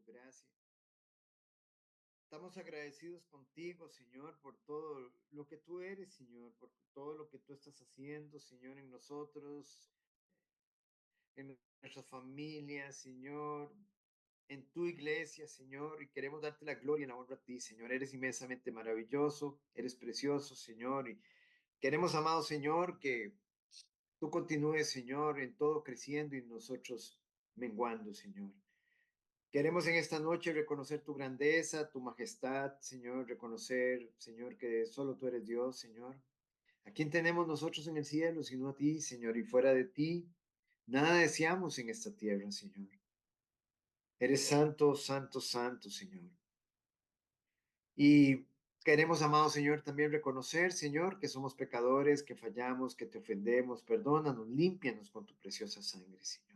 gracias. Estamos agradecidos contigo, Señor, por todo lo que tú eres, Señor, por todo lo que tú estás haciendo, Señor, en nosotros, en nuestras familias, Señor, en tu iglesia, Señor, y queremos darte la gloria y la honra a ti, Señor. Eres inmensamente maravilloso, eres precioso, Señor, y queremos, amado Señor, que tú continúes, Señor, en todo creciendo y nosotros menguando, Señor. Queremos en esta noche reconocer tu grandeza, tu majestad, Señor, reconocer, Señor, que solo tú eres Dios, Señor. ¿A quién tenemos nosotros en el cielo, sino a ti, Señor? Y fuera de ti, nada deseamos en esta tierra, Señor. Eres santo, santo, santo, Señor. Y queremos, amado Señor, también reconocer, Señor, que somos pecadores, que fallamos, que te ofendemos. Perdónanos, límpianos con tu preciosa sangre, Señor.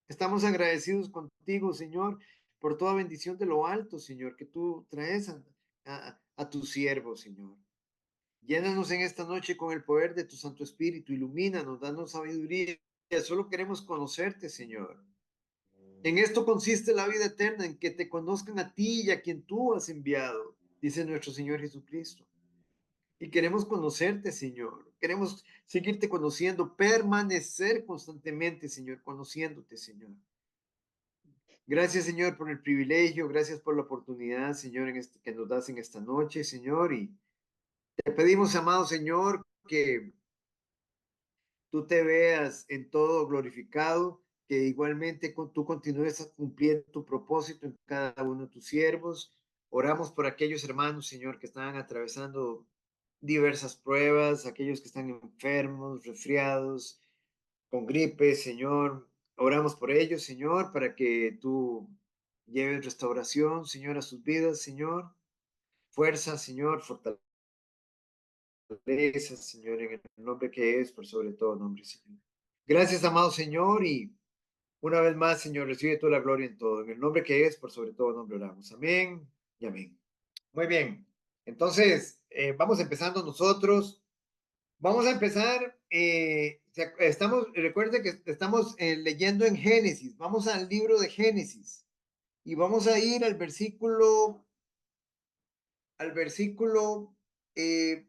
Estamos agradecidos contigo, Señor, por toda bendición de lo alto, Señor, que tú traes a tu siervo, Señor. Llénanos en esta noche con el poder de tu Santo Espíritu, ilumínanos, danos sabiduría. Solo queremos conocerte, Señor. En esto consiste la vida eterna, en que te conozcan a ti y a quien tú has enviado, dice nuestro Señor Jesucristo. Y queremos conocerte, Señor. Queremos seguirte conociendo, permanecer constantemente, Señor, conociéndote, Señor. Gracias, Señor, por el privilegio, gracias por la oportunidad, Señor, que nos das en esta noche, Señor. Y te pedimos, amado Señor, que tú te veas en todo glorificado, que igualmente tú continúes cumpliendo tu propósito en cada uno de tus siervos. Oramos por aquellos hermanos, Señor, que están atravesando diversas pruebas, aquellos que están enfermos, resfriados, con gripe, Señor. Oramos por ellos, Señor, para que tú lleves restauración, Señor, a sus vidas, Señor. Fuerza, Señor, fortaleza, Señor, en el nombre que es, por sobre todo nombre, Señor. Gracias, amado Señor, y una vez más, Señor, recibe toda la gloria en todo. En el nombre que es, por sobre todo nombre oramos. Amén y amén. Muy bien. Entonces, vamos empezando nosotros. Vamos a empezar. Recuerden que estamos leyendo en Génesis. Vamos al libro de Génesis y vamos a ir al versículo en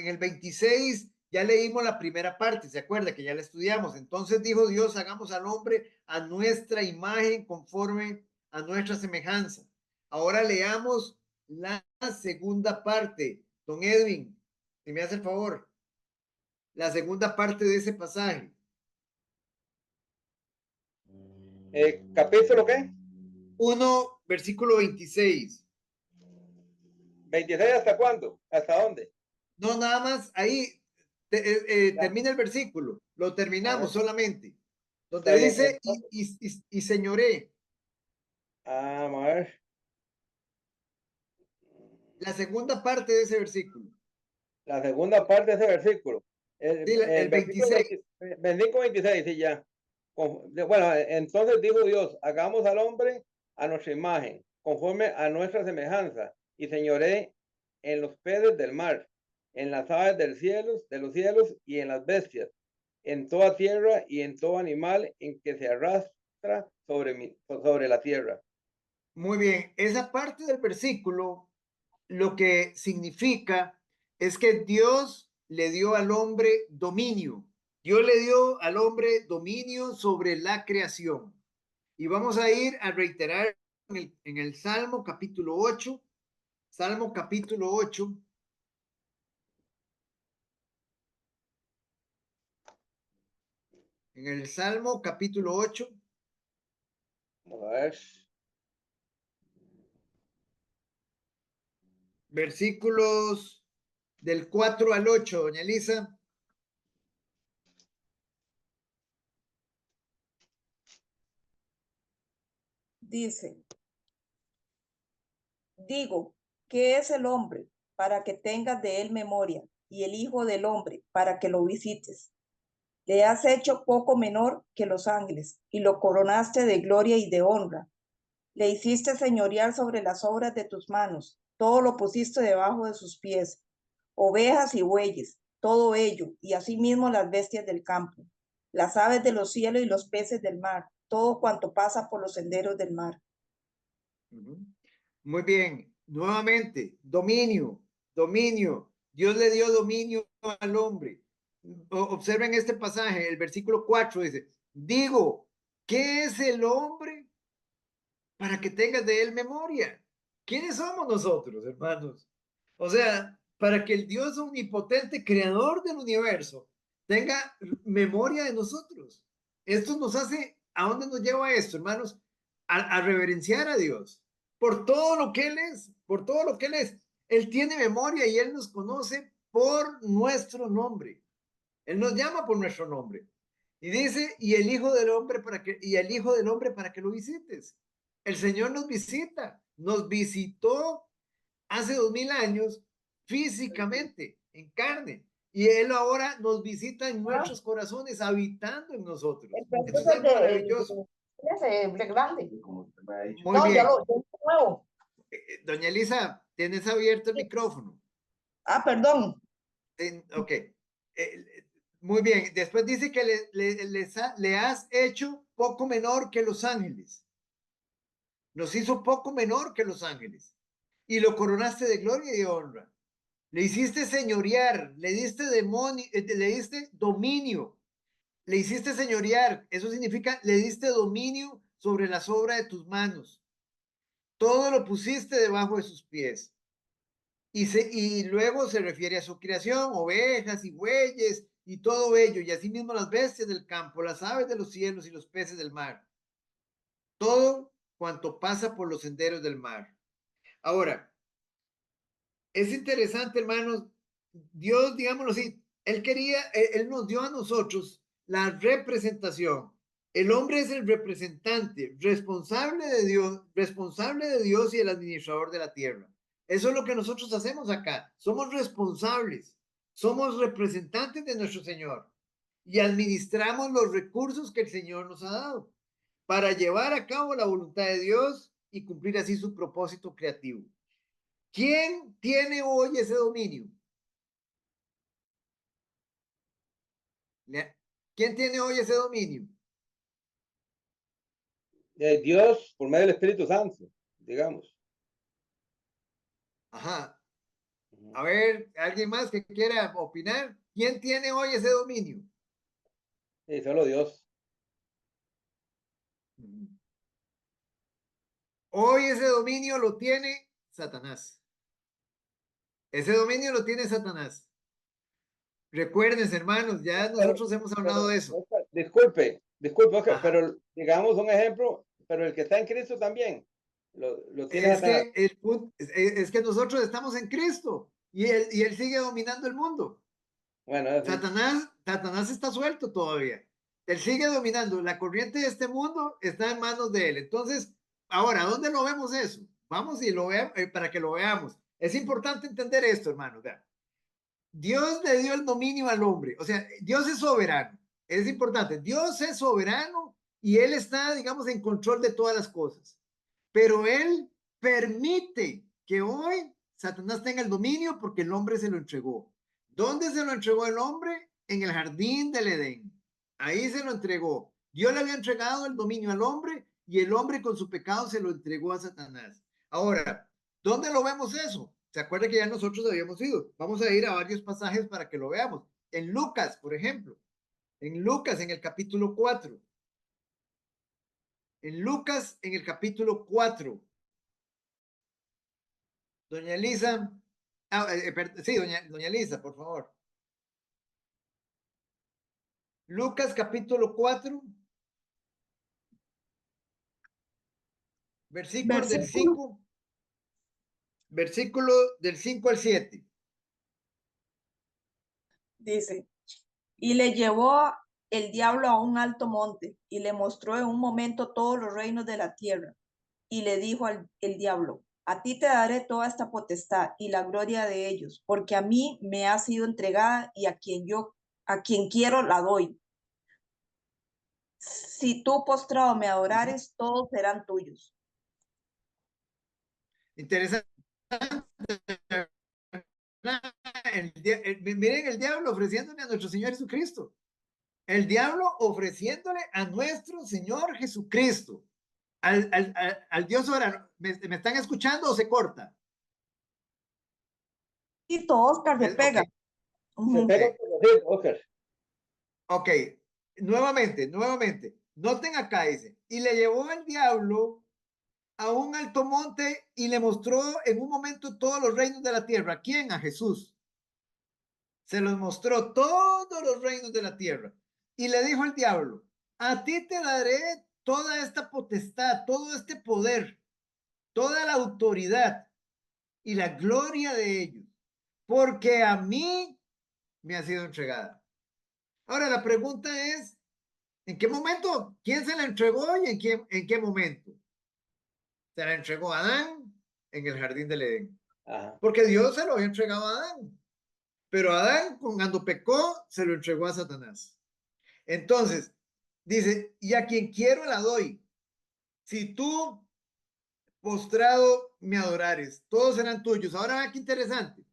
el 26. Ya leímos la primera parte, ¿se acuerda? Que ya la estudiamos. Entonces dijo Dios, hagamos al hombre a nuestra imagen conforme a nuestra semejanza. Ahora leamos la segunda parte. Don Edwin, si me hace el favor. La segunda parte de ese pasaje. ¿Capítulo qué? 1, versículo 26. ¿26 hasta cuándo? ¿Hasta dónde? No, nada más ahí termina el versículo. Lo terminamos solamente. Donde dice, y señoré. Vamos a ver. La segunda parte de ese versículo. La segunda parte de ese versículo. El 26. Versículo 26, sí, ya. Bueno, entonces dijo Dios, hagamos al hombre a nuestra imagen, conforme a nuestra semejanza, y señoré en los peces del mar, en las aves de los cielos y en las bestias, en toda tierra y en todo animal en que se arrastra sobre la tierra. Muy bien, esa parte del versículo lo que significa es que Dios le dio al hombre dominio. Dios le dio al hombre dominio sobre la creación. Y vamos a ir a reiterar en el Salmo capítulo 8. Salmo capítulo 8. En el Salmo capítulo 8. Vamos a ver. Versículos del 4 al 8, doña Elisa. Dice, digo, ¿qué es el hombre para que tengas de él memoria, y el hijo del hombre para que lo visites? Le has hecho poco menor que los ángeles, y lo coronaste de gloria y de honra. Le hiciste señorear sobre las obras de tus manos, todo lo pusiste debajo de sus pies, ovejas y bueyes, todo ello, y asimismo las bestias del campo, las aves de los cielos y los peces del mar, todo cuanto pasa por los senderos del mar. Ujú. Muy bien, nuevamente, dominio, dominio. Dios le dio dominio al hombre. Observen este pasaje, el versículo 4 dice, digo, ¿qué es el hombre para que tengas de él memoria? ¿Quiénes somos nosotros, hermanos? O sea, para que el Dios omnipotente, creador del universo, tenga memoria de nosotros. Esto nos hace, ¿a dónde nos lleva esto, hermanos? A reverenciar a Dios por todo lo que Él es, por todo lo que Él es. Él tiene memoria y Él nos conoce por nuestro nombre. Él nos llama por nuestro nombre. Y dice, y el Hijo del Hombre y el Hijo del Hombre para que lo visites. El Señor nos visita, nos visitó hace 2000 años físicamente, en carne. Y Él ahora nos visita en Ah, nuestros corazones, habitando en nosotros. el Esto es proceso algo maravilloso. ese grande. Muy No, ya bien. lo nuevo. Doña Elisa, tienes abierto el micrófono. Ah, perdón. Ok. Muy bien. Después dice que le has hecho poco menor que los ángeles. Nos hizo poco menor que los ángeles. Y lo coronaste de gloria y de honra. Le hiciste señorear, le diste dominio, le hiciste señorear. Eso significa, le diste dominio sobre las obras de tus manos. Todo lo pusiste debajo de sus pies. Y luego se refiere a su creación, ovejas y bueyes y todo ello, y asimismo las bestias del campo, las aves de los cielos y los peces del mar. Todo cuanto pasa por los senderos del mar. Ahora, es interesante, hermanos, Dios, digámoslo así, Él nos dio a nosotros la representación. El hombre es el representante, responsable de Dios y el administrador de la tierra. Eso es lo que nosotros hacemos acá. Somos responsables, somos representantes de nuestro Señor y administramos los recursos que el Señor nos ha dado para llevar a cabo la voluntad de Dios y cumplir así su propósito creativo. ¿Quién tiene hoy ese dominio? ¿Quién tiene hoy ese dominio? Dios por medio del Espíritu Santo, digamos. Ajá. A ver, ¿alguien más que quiera opinar? ¿Quién tiene hoy ese dominio? Sí, solo Dios. Hoy ese dominio lo tiene Satanás. Ese dominio lo tiene Satanás. Recuerden, hermanos, ya nosotros hemos hablado de eso. Disculpe, Oscar, Ajá. pero digamos un ejemplo, pero el que está en Cristo también lo tiene Es Satanás. que, es que nosotros estamos en Cristo y él sigue dominando el mundo. Bueno, así. Satanás está suelto todavía. Él sigue dominando. La corriente de este mundo está en manos de él. Entonces, ahora, ¿dónde lo vemos eso? Vamos y lo veamos para que lo veamos. Es importante entender esto, hermano. Dios le dio el dominio al hombre. O sea, Dios es soberano. Es importante. Dios es soberano y él está, digamos, en control de todas las cosas. Pero él permite que hoy Satanás tenga el dominio porque el hombre se lo entregó. ¿Dónde se lo entregó el hombre? En el jardín del Edén. Ahí se lo entregó. Dios le había entregado el dominio al hombre y el hombre con su pecado se lo entregó a Satanás. Ahora, ¿dónde lo vemos eso? ¿Se acuerda que ya nosotros habíamos ido? Vamos a ir a varios pasajes para que lo veamos. En Lucas, por ejemplo. En Lucas, en el capítulo 4. En Lucas, en el capítulo 4. Doña Elisa. Sí, doña Elisa, por favor. Lucas capítulo 4, versículo del Versículo 5, versículo del 5 al 7. dice, y le llevó el diablo a un alto monte y le mostró en un momento todos los reinos de la tierra. Y le dijo el diablo, a ti te daré toda esta potestad y la gloria de ellos, porque a mí me ha sido entregada y a quien quiero la doy. Si tú postrado me adorares, todos serán tuyos. Interesante. Miren el diablo ofreciéndole a nuestro Señor Jesucristo. El diablo ofreciéndole a nuestro Señor Jesucristo. al Dios soberano. ¿Me están escuchando o se corta? Oscar se Ok, pega. Se Ujú. pega un pedacito, Oscar. ok. Nuevamente. Noten acá, dice, y le llevó el diablo a un alto monte y le mostró en un momento todos los reinos de la tierra. ¿A quién? A Jesús. Se los mostró todos los reinos de la tierra. Y le dijo el diablo, a ti te daré toda esta potestad, todo este poder, toda la autoridad y la gloria de ellos, porque a mí me ha sido entregada. Ahora la pregunta es, ¿en qué momento? ¿Quién se la entregó y en qué momento? Se la entregó a Adán en el jardín del Edén. Ajá. Porque Dios se lo había entregado a Adán. Pero Adán, cuando pecó, se lo entregó a Satanás. Entonces, dice, y a quien quiero la doy. Si tú, postrado, me adorares, todos serán tuyos. Ahora, qué interesante.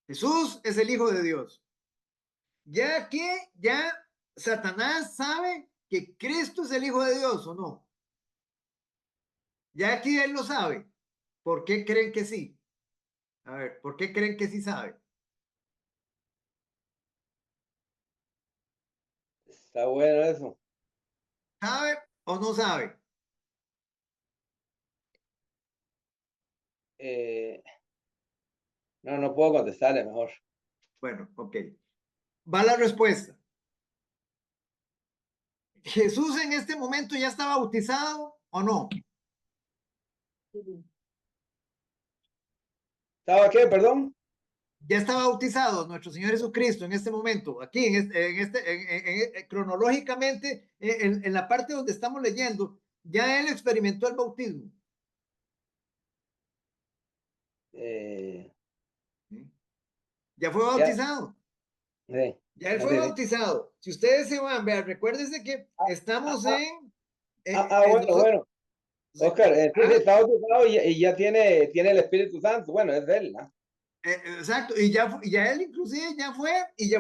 Jesús es el Hijo de Dios. Ya que ya Satanás sabe que Cristo es el Hijo de Dios o no. Ya que él lo sabe. ¿Por qué creen que sí? A ver, ¿por qué creen que sí sabe? Está bueno eso. ¿Sabe o no sabe? Eh, no, no puedo contestarle mejor. Bueno, ok. Va la respuesta. ¿Jesús en este momento ya está bautizado o no? ¿Estaba qué, perdón? Ya está bautizado nuestro Señor Jesucristo en este momento, aquí cronológicamente, en la parte donde estamos leyendo, ya él experimentó el bautismo. Eh, ¿Sí? Ya fue ya, bautizado. sí, Ya él no, fue sí, sí. bautizado. Si ustedes se van, vean, recuérdense que Ah, estamos ah, en bueno, nosotros. bueno. Oscar, sí, sí, está bautizado y ya tiene el Espíritu Santo. Bueno, es de él, ¿no? Exacto, y ya él inclusive ya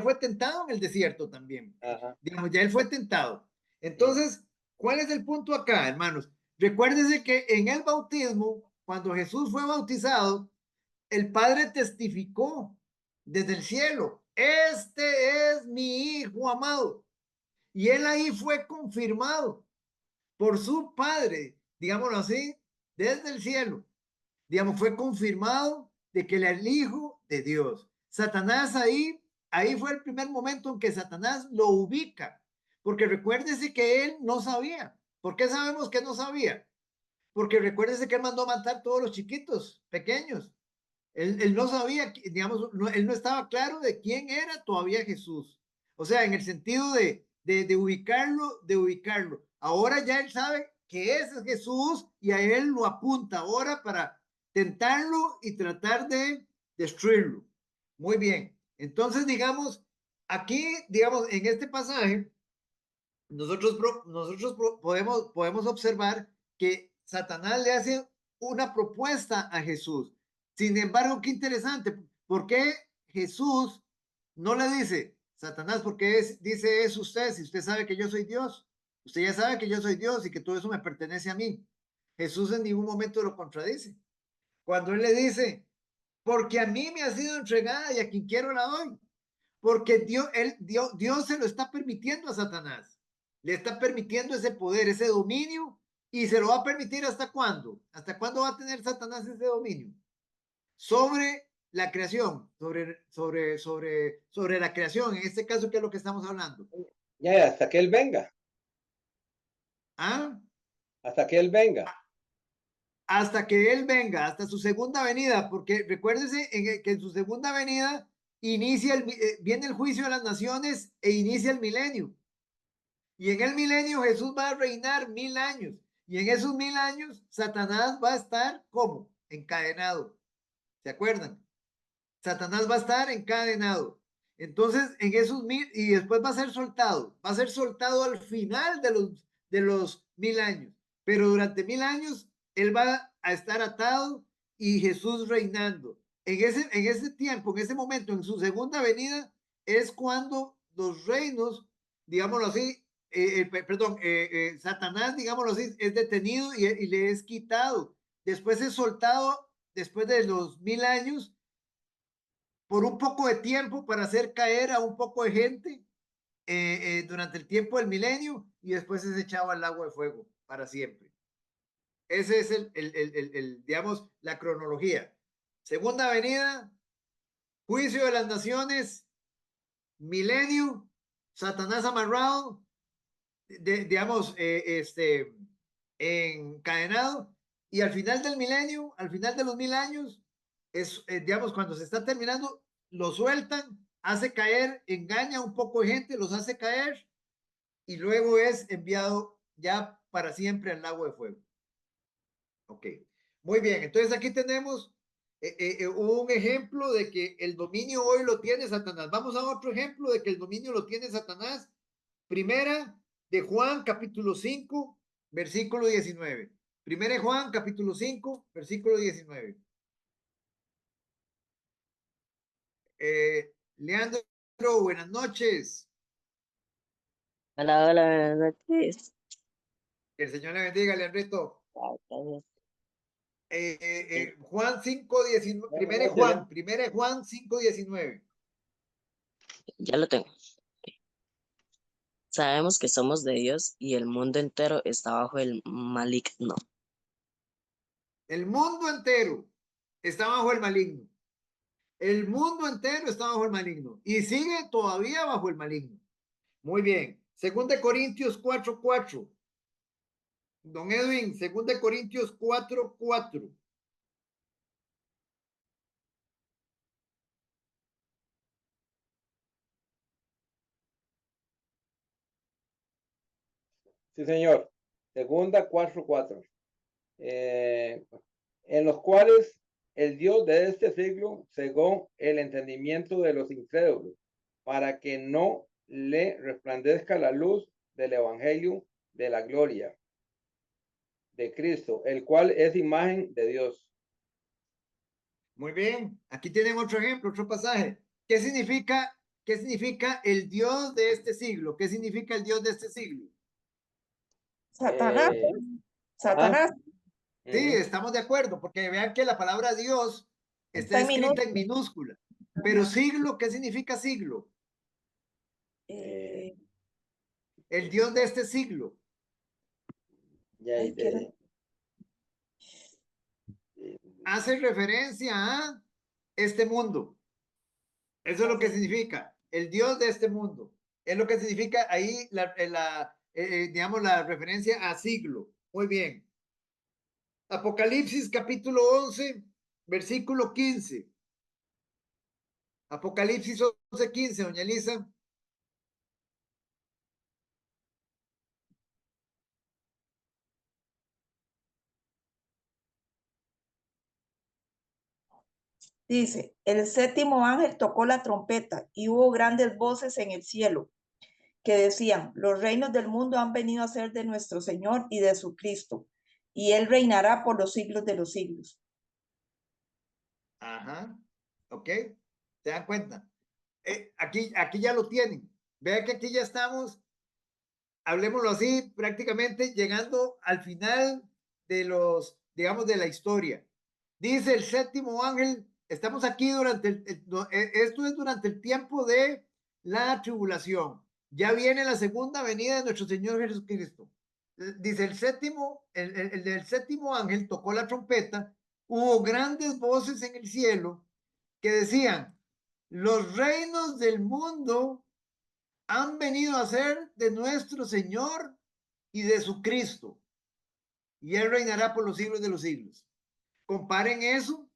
fue tentado en el desierto también. Ajá. Digamos, ya él fue tentado. Mm. Entonces, ¿cuál es el punto acá, hermanos? Recuérdense que en el bautismo, cuando Jesús fue bautizado, el Padre testificó desde el cielo, este es mi Hijo amado. Y él ahí fue confirmado por su Padre, digámoslo así, desde el cielo. Digamos, fue confirmado de que era el Hijo de Dios. Satanás ahí fue el primer momento en que Satanás lo ubica, porque recuérdese que él no sabía. ¿Por qué sabemos que no sabía? Porque recuérdese que él mandó a matar todos los chiquitos, pequeños. Él no sabía, digamos, él no estaba claro de quién era todavía Jesús. O sea, en el sentido de ubicarlo, de ubicarlo. Ahora ya él sabe que ese es Jesús y a él lo apunta ahora para tentarlo y tratar de destruirlo. Muy bien. Entonces, digamos, aquí, digamos, en este pasaje, nosotros podemos observar que Satanás le hace una propuesta a Jesús. Sin embargo, qué interesante, ¿por qué Jesús no le dice, Satanás, por qué dice eso usted si usted sabe que yo soy Dios? Usted ya sabe que yo soy Dios y que todo eso me pertenece a mí. Jesús en ningún momento lo contradice. Cuando él le dice, porque a mí me ha sido entregada y a quien quiero la doy. Porque Dios se lo está permitiendo a Satanás. Le está permitiendo ese poder, ese dominio, y se lo va a permitir hasta cuándo. ¿Hasta cuándo va a tener Satanás ese dominio? Sobre la creación, sobre la creación, en este caso, ¿qué es lo que estamos hablando? Ya, hasta que él venga. ¿Ah? Hasta que él venga. Hasta que Él venga, hasta su segunda venida, porque recuérdense que en su segunda venida viene el juicio de las naciones e inicia el milenio. Y en el milenio Jesús va a reinar 1000 años. Y en esos 1000 años Satanás va a estar como encadenado. ¿Se acuerdan? Satanás va a estar encadenado. Entonces, en esos 1000, y después va a ser soltado. Va a ser soltado al final de los 1000 años. Pero durante 1000 años, él va a estar atado y Jesús reinando. En ese tiempo, en ese momento, en su segunda venida, es cuando los reinos, digámoslo así, Satanás, digámoslo así, es detenido y le es quitado. Después es soltado después de los 1000 años por un poco de tiempo para hacer caer a un poco de gente durante el tiempo del milenio y después es echado al lago de fuego para siempre. Ese es digamos, la cronología. Segunda venida, juicio de las naciones, milenio, Satanás amarrado, digamos, encadenado, y al final del milenio, al final de los 1000 años, es, digamos, cuando se está terminando, lo sueltan, hace caer, engaña un poco de gente, los hace caer, y luego es enviado ya para siempre al lago de fuego. Ok, muy bien, entonces aquí tenemos un ejemplo de que el dominio hoy lo tiene Satanás. Vamos a otro ejemplo de que el dominio lo tiene Satanás. Primera de Juan, capítulo 5, versículo 19. Primera de Juan, capítulo 5, versículo 19. Leandro, buenas noches. Hola, hola, buenas noches. Que el Señor le bendiga, Leandrito. Gracias. Juan 5, 19. Primera de Juan 5, 19. Ya lo tengo. Sabemos que somos de Dios y el mundo entero está bajo el maligno. El mundo entero está bajo el maligno. El mundo entero está bajo el maligno y sigue todavía bajo el maligno. Muy bien. Segunda de Corintios 4:4. Don Edwin, segunda de Corintios 4:4. Sí, señor. Segunda 4:4. En los cuales el Dios de este siglo cegó el entendimiento de los incrédulos, para que no le resplandezca la luz del evangelio de la gloria de Cristo, el cual es imagen de Dios. Muy bien. Aquí tienen otro ejemplo, otro pasaje. ¿Qué significa el Dios de este siglo? ¿Qué significa el Dios de este siglo? Satanás, Satanás. Sí, estamos de acuerdo, porque vean que la palabra Dios está Está en escrita en minúscula. minúscula. Pero siglo, ¿qué significa siglo? El Dios de este siglo. Ay, Hace referencia a este mundo. Eso es lo que significa. El Dios de este mundo. Es lo que significa ahí digamos, la referencia a siglo. Muy bien. Apocalipsis capítulo 11, versículo 15. Apocalipsis 11:15, doña Elisa. Dice, el séptimo ángel tocó la trompeta y hubo grandes voces en el cielo que decían, los reinos del mundo han venido a ser de nuestro Señor y de su Cristo, y él reinará por los siglos de los siglos. Ajá. Ok. ¿Se dan cuenta? Aquí ya lo tienen. Vean que aquí ya estamos, hablemoslo así, prácticamente llegando al final de digamos, de la historia. Dice el séptimo ángel, estamos aquí esto es durante el tiempo de la tribulación. Ya viene la segunda venida de nuestro Señor Jesucristo. Dice el del séptimo ángel tocó la trompeta, hubo grandes voces en el cielo que decían, los reinos del mundo han venido a ser de nuestro Señor y de su Cristo, y Él reinará por los siglos de los siglos. Comparen eso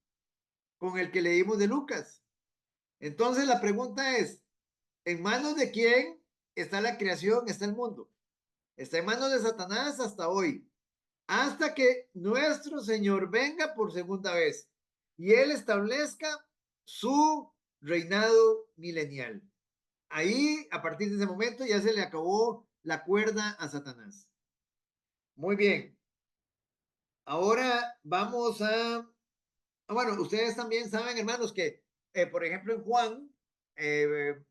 con el que leímos de Lucas. Entonces la pregunta es, ¿en manos de quién está la creación, está el mundo? Está en manos de Satanás hasta hoy, hasta que nuestro Señor venga por segunda vez y Él establezca su reinado milenial. Ahí, a partir de ese momento, ya se le acabó la cuerda a Satanás. Muy bien. Ahora vamos bueno, ustedes también saben, hermanos, que, por ejemplo, en Juan,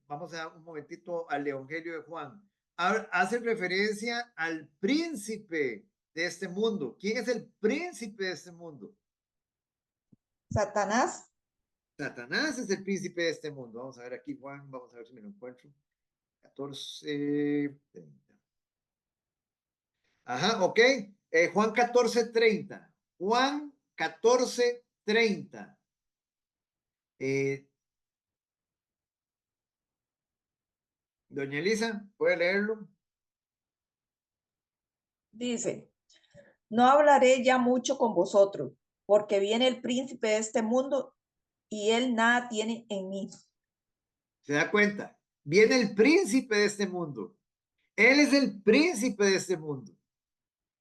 vamos a un momentito al Evangelio de Juan. hace referencia al príncipe de este mundo. ¿Quién es el príncipe de este mundo? Satanás. Satanás es el príncipe de este mundo. Vamos a ver aquí, Juan, vamos a ver si me lo encuentro. 14, 30. Ajá, ok. Juan 14:30. Juan 14:30. Doña Elisa, ¿puede leerlo? Dice, no hablaré ya mucho con vosotros, porque viene el príncipe de este mundo y él nada tiene en mí. ¿Se da cuenta? Viene el príncipe de este mundo. Él es el príncipe de este mundo.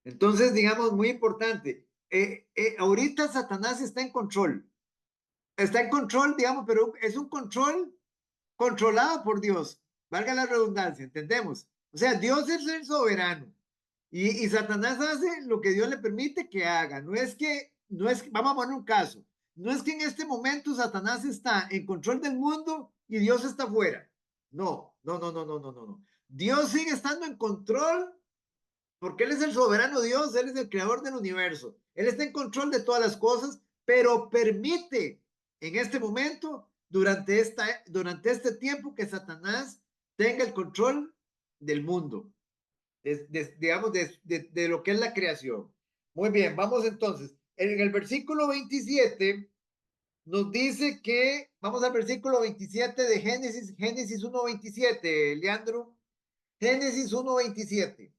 Entonces, digamos, muy importante. Ahorita Satanás está en control. Está en control, digamos, pero es un control controlado por Dios. Valga la redundancia, ¿entendemos? O sea, Dios es el soberano. Y Satanás hace lo que Dios le permite que haga. Vamos a poner un caso. No es que en este momento Satanás está en control del mundo y Dios está fuera. No, no, no, no, no, no, no, no. Dios sigue estando en control porque Él es el soberano Dios, Él es el creador del universo. Él está en control de todas las cosas, pero permite en este momento, durante este tiempo, que Satanás tenga el control del mundo, digamos, de lo que es la creación. Muy bien, vamos entonces. En el versículo 27 nos dice que, vamos al versículo 27 de Génesis 1:27, Leandro. Génesis 1:27.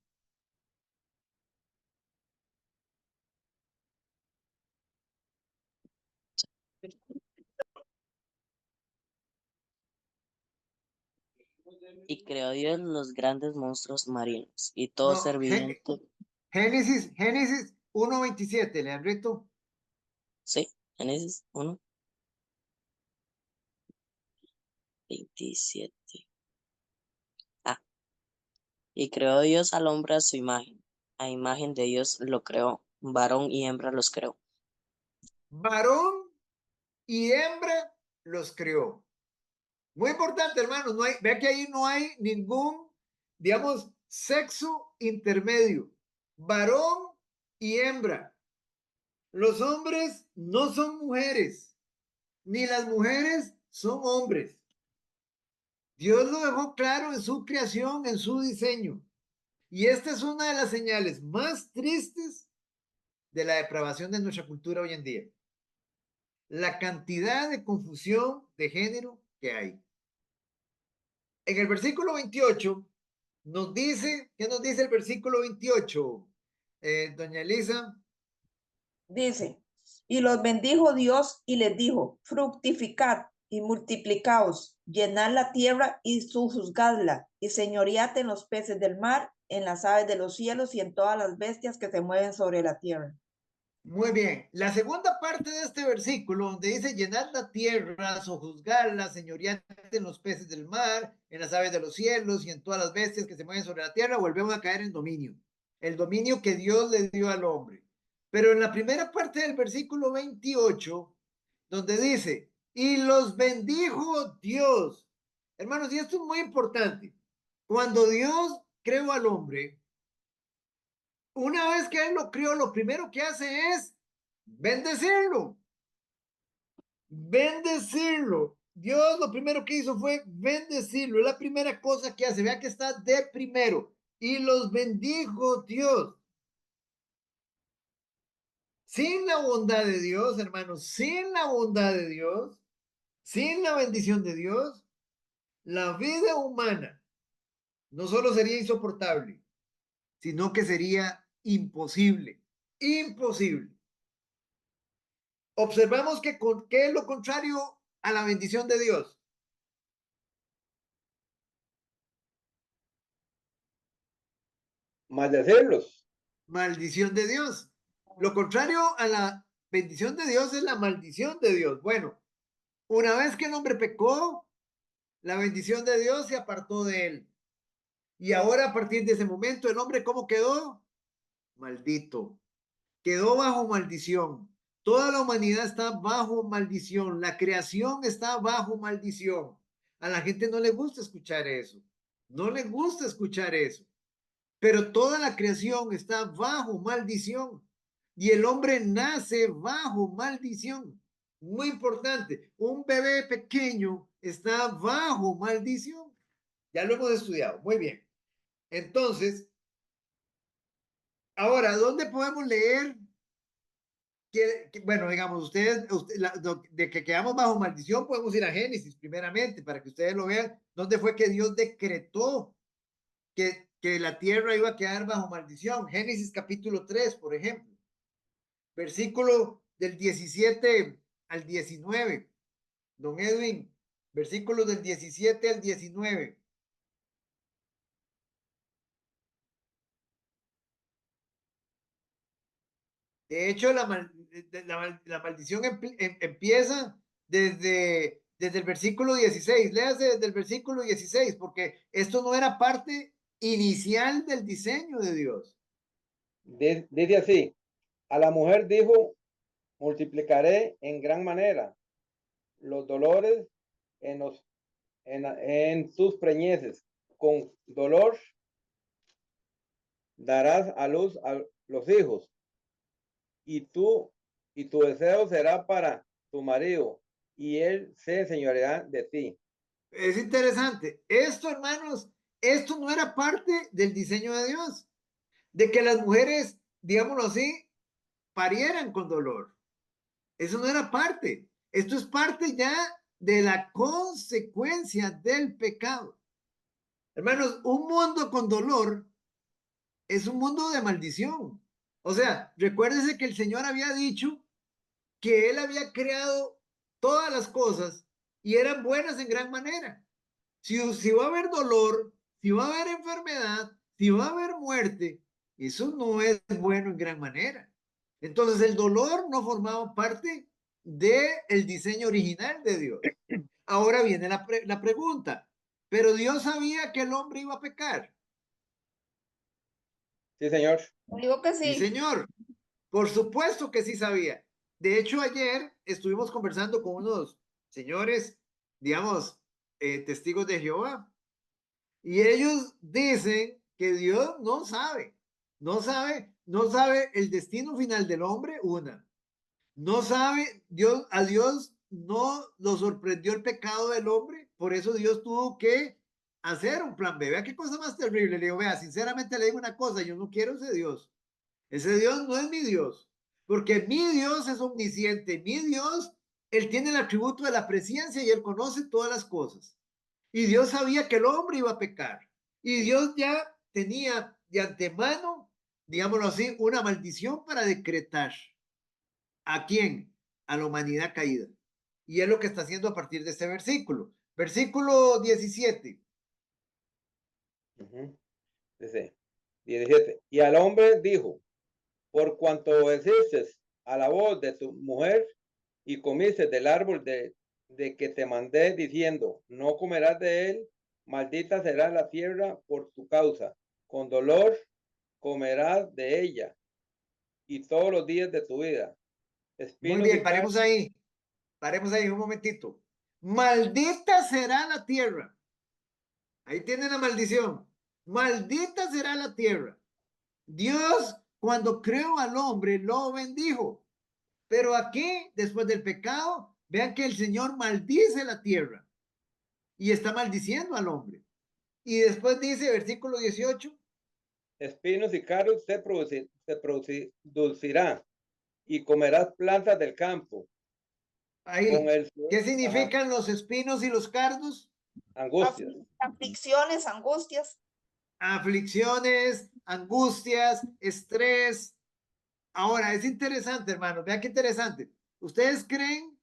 Y creó Dios los grandes monstruos marinos y todo No, ser viviente. Génesis 1:27, Leandrito. Sí, Génesis 1, 27. Ah, y creó Dios al hombre a su imagen. A imagen de Dios lo creó. Varón y hembra los creó. Varón y hembra los creó. Muy importante, hermanos. Vea que ahí no hay ningún, digamos, sexo intermedio. Varón y hembra. Los hombres no son mujeres, ni las mujeres son hombres. Dios lo dejó claro en su creación, en su diseño. Y esta es una de las señales más tristes de la depravación de nuestra cultura hoy en día. La cantidad de confusión de género que hay. En el versículo 28 nos dice, ¿qué nos dice el versículo 28? Doña Elisa. Dice, y los bendijo Dios y les dijo, fructificad y multiplicaos, llenad la tierra y sojuzgadla, y señoread en los peces del mar, en las aves de los cielos y en todas las bestias que se mueven sobre la tierra. Muy bien. La segunda parte de este versículo, donde dice llenar la tierra, sojuzgarla, señorear en los peces del mar, en las aves de los cielos y en todas las bestias que se mueven sobre la tierra, volvemos a caer en dominio. El dominio que Dios le dio al hombre. Pero en la primera parte del versículo 28, donde dice, y los bendijo Dios. Hermanos, y esto es muy importante. Cuando Dios creó al hombre, una vez que Él lo crió, lo primero que hace es bendecirlo. Bendecirlo. Dios lo primero que hizo fue bendecirlo. Es la primera cosa que hace. Vea que está de primero. Y los bendijo Dios. Sin la bondad de Dios, hermanos, sin la bondad de Dios, sin la bendición de Dios, la vida humana no solo sería insoportable, sino que sería imposible. Imposible. Observamos que ¿qué es lo contrario a la bendición de Dios? Maldecirlos. Maldición de Dios. Lo contrario a la bendición de Dios es la maldición de Dios. Bueno, una vez que el hombre pecó, la bendición de Dios se apartó de él. Y ahora a partir de ese momento el hombre ¿cómo quedó? Maldito. Quedó bajo maldición. Toda la humanidad está bajo maldición. La creación está bajo maldición. A la gente no le gusta escuchar eso. No le gusta escuchar eso. Pero toda la creación está bajo maldición y el hombre nace bajo maldición. Muy importante, un bebé pequeño está bajo maldición. Ya lo hemos estudiado. Muy bien. Entonces, ahora, ¿dónde podemos leer bueno, digamos, de que quedamos bajo maldición, podemos ir a Génesis primeramente para que ustedes lo vean, dónde fue que Dios decretó que la tierra iba a quedar bajo maldición? Génesis capítulo 3, por ejemplo, versículo del 17 al 19. Don Edwin, versículos del 17 al 19. De hecho, la maldición empieza desde el versículo 16. Léase desde el versículo 16, porque esto no era parte inicial del diseño de Dios. Dice así, a la mujer dijo, multiplicaré en gran manera los dolores en tus preñeces. Con dolor darás a luz a los hijos y tu deseo será para tu marido y él se enseñoreará de ti. Es interesante. Esto, hermanos, esto no era parte del diseño de Dios, de que las mujeres, digámoslo así, parieran con dolor. Eso no era parte. Esto es parte ya de la consecuencia del pecado. Hermanos, un mundo con dolor es un mundo de maldición. O sea, recuérdese que el Señor había dicho que Él había creado todas las cosas y eran buenas en gran manera. Si va a haber dolor, si va a haber enfermedad, si va a haber muerte, eso no es bueno en gran manera. Entonces el dolor no formaba parte del diseño original de Dios. Ahora viene la pregunta, pero Dios sabía que el hombre iba a pecar. Sí, señor. Digo que Sí, sí. señor. Por supuesto que sí sabía. De hecho, ayer estuvimos conversando con unos señores, digamos, testigos de Jehová, y ellos dicen que Dios no sabe el destino final del hombre, una. No sabe, a Dios no lo sorprendió el pecado del hombre, por eso Dios tuvo que hacer un plan B. Vea qué cosa más terrible. Le digo, vea, sinceramente le digo una cosa, yo no quiero ese Dios. Ese Dios no es mi Dios, porque mi Dios es omnisciente, mi Dios, Él tiene el atributo de la presciencia y Él conoce todas las cosas. Y Dios sabía que el hombre iba a pecar. Y Dios ya tenía de antemano, digámoslo así, una maldición para decretar. ¿A quién? A la humanidad caída. Y es lo que está haciendo a partir de este versículo. Versículo 17. Dice, 17. Y al hombre dijo, por cuanto obedeciste a la voz de tu mujer y comiste del árbol de que te mandé diciendo, no comerás de él, maldita será la tierra por tu causa, con dolor comerás de ella y todos los días de tu vida. Muy Espinos bien, y cardos. paremos ahí un momentito. Maldita será la tierra. Ahí tienen la maldición. Maldita será la tierra. Dios, cuando creó al hombre, lo bendijo. Pero aquí, después del pecado, vean que el Señor maldice la tierra y está maldiciendo al hombre. Y después dice, versículo 18. Espinos y cardos se producirá y comerás plantas del campo. Con Ahí, el ¿qué ajá, significan los espinos y los cardos? angustias. Aflicciones, angustias. Aflicciones, angustias, estrés. Ahora, es interesante, hermanos, vean qué interesante. ¿Ustedes creen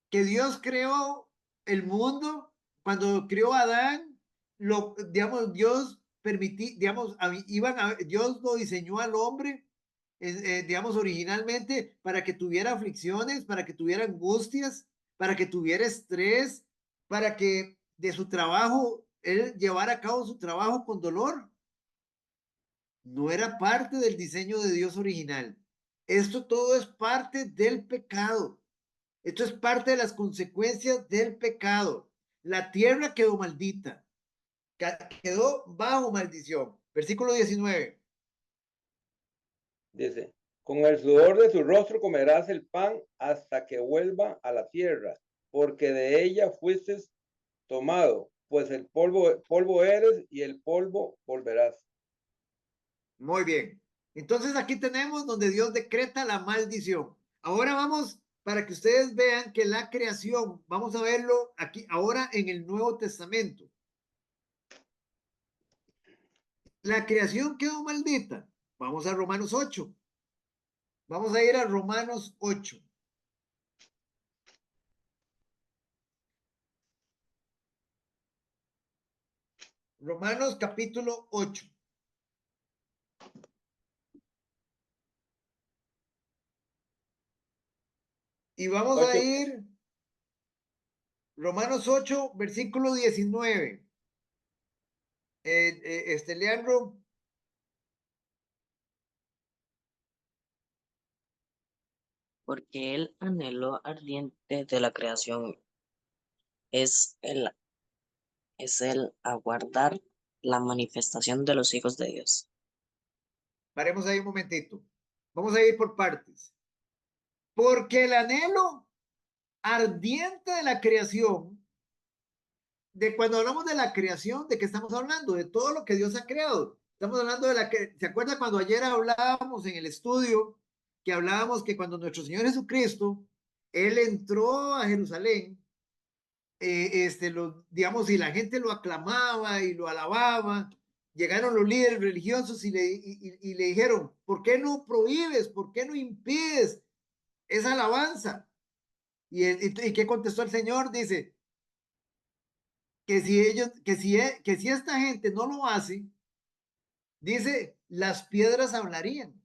que Dios creó el mundo cuando creó a Adán? Digamos, Dios permití, digamos, Dios lo diseñó al hombre, digamos, originalmente para que tuviera aflicciones, para que tuviera angustias, para que tuviera estrés, para que de su trabajo, él llevara a cabo su trabajo con dolor. No era parte del diseño de Dios original. Esto todo es parte del pecado. Esto es parte de las consecuencias del pecado. La tierra quedó maldita. quedó bajo maldición. Versículo 19. Dice, con el sudor de su rostro comerás el pan hasta que vuelva a la tierra, porque de ella fuiste tomado, pues el polvo eres y el polvo volverás. Muy bien. Entonces aquí tenemos donde Dios decreta la maldición. Ahora vamos para que ustedes vean que la creación, vamos a verlo aquí ahora en el Nuevo Testamento. La creación quedó maldita. Vamos a Romanos 8. Vamos a ir a Romanos 8. Romanos capítulo 8. Y vamos a 8, ir Romanos 8, versículo 19. Leandro. Porque el anhelo ardiente de la creación es el aguardar la manifestación de los hijos de Dios. Paremos ahí un momentito. Vamos a ir por partes. Porque el anhelo ardiente de la creación, de cuando hablamos de la creación, ¿de qué estamos hablando? De todo lo que Dios ha creado. Estamos hablando de la que, ¿se acuerda cuando ayer hablábamos en el estudio, que hablábamos que cuando nuestro Señor Jesucristo, Él entró a Jerusalén, digamos, y la gente lo aclamaba y lo alababa, llegaron los líderes religiosos y le dijeron, ¿por qué no prohíbes? ¿Por qué no impides esa alabanza? ¿Y qué contestó el Señor? Dice, que si esta gente no lo hace, dice, las piedras hablarían,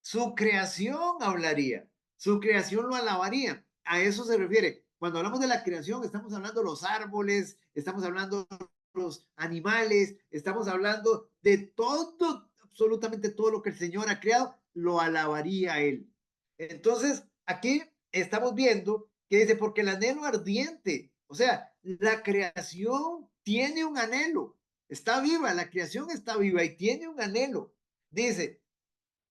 su creación hablaría, su creación lo alabaría. A eso se refiere. Cuando hablamos de la creación, estamos hablando de los árboles, estamos hablando de los animales, estamos hablando de todo, absolutamente todo lo que el Señor ha creado, lo alabaría a Él. Entonces, aquí estamos viendo que dice, porque el anhelo ardiente, o sea, la creación tiene un anhelo, está viva, la creación está viva y tiene un anhelo. Dice,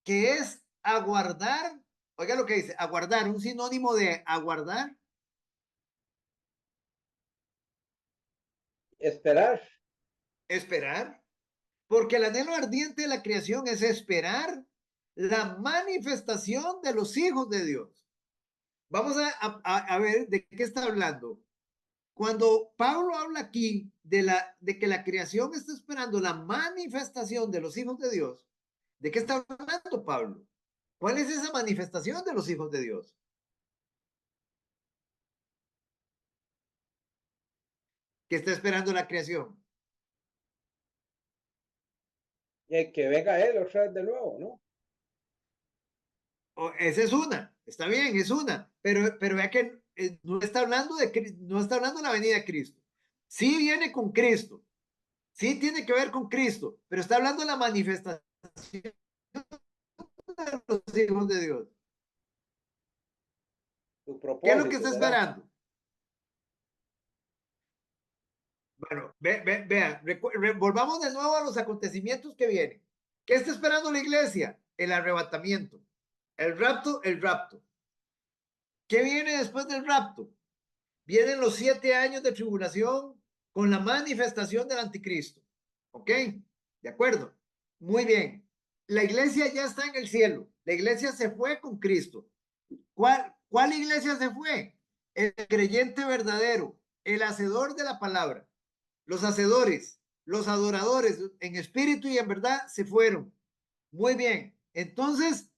que es aguardar, oiga lo que dice, aguardar, un sinónimo de aguardar, esperar. esperar, porque el anhelo ardiente de la creación es esperar la manifestación de los hijos de Dios. Vamos a ver de qué está hablando. Cuando Pablo habla aquí de que la creación está esperando la manifestación de los hijos de Dios, ¿de qué está hablando Pablo? ¿Cuál es esa manifestación de los hijos de Dios? Que está esperando la creación. Y que venga él otra vez de nuevo, ¿no? Esa es una, está bien, es una, pero vea que no está hablando no está hablando de la venida de Cristo. Sí viene con Cristo, sí tiene que ver con Cristo, pero está hablando de la manifestación de los hijos de Dios. Su ¿Qué es lo que propósito está será. esperando? Bueno, vean, volvamos de nuevo a los acontecimientos que vienen. ¿Qué está esperando la iglesia? El arrebatamiento, el rapto, el rapto. ¿Qué viene después del rapto? Vienen los 7 años de tribulación con la manifestación del anticristo. ¿Ok? ¿De acuerdo? Muy bien. La iglesia ya está en el cielo. La iglesia se fue con Cristo. ¿Cuál iglesia se fue? El creyente verdadero, el hacedor de la palabra. Los hacedores, los adoradores en espíritu y en verdad se fueron. Muy bien. Entonces,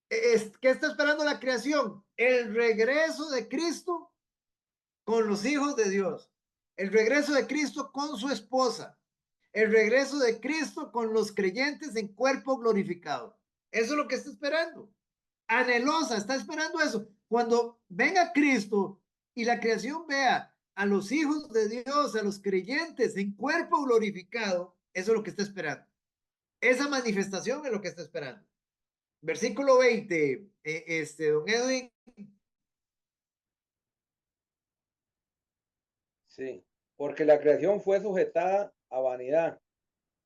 ¿qué está esperando la creación? El regreso de Cristo con los hijos de Dios, el regreso de Cristo con su esposa, el regreso de Cristo con los creyentes en cuerpo glorificado. Eso es lo que está esperando. Anhelosa, está esperando eso. Cuando venga Cristo y la creación vea a los hijos de Dios, a los creyentes en cuerpo glorificado, eso es lo que está esperando. Esa manifestación es lo que está esperando. Versículo 20, don Edwin. Sí. Porque la creación fue sujetada a vanidad,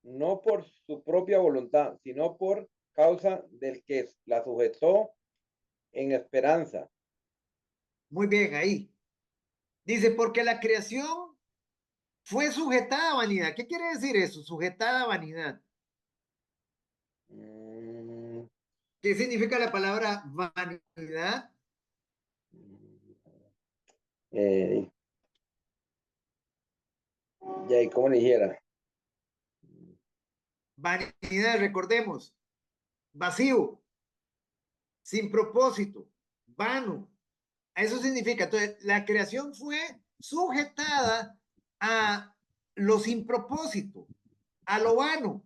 no por su propia voluntad, sino por causa del que la sujetó en esperanza. Muy bien, ahí. Dice, porque la creación fue sujetada a vanidad. ¿Qué quiere decir eso? Sujetada a vanidad. Mm, ¿Qué significa la palabra vanidad? eh, ya, ¿y cómo le dijera? Vanidad, recordemos, vacío, sin propósito, vano. Eso significa, entonces, la creación fue sujetada a lo sin propósito, a lo vano.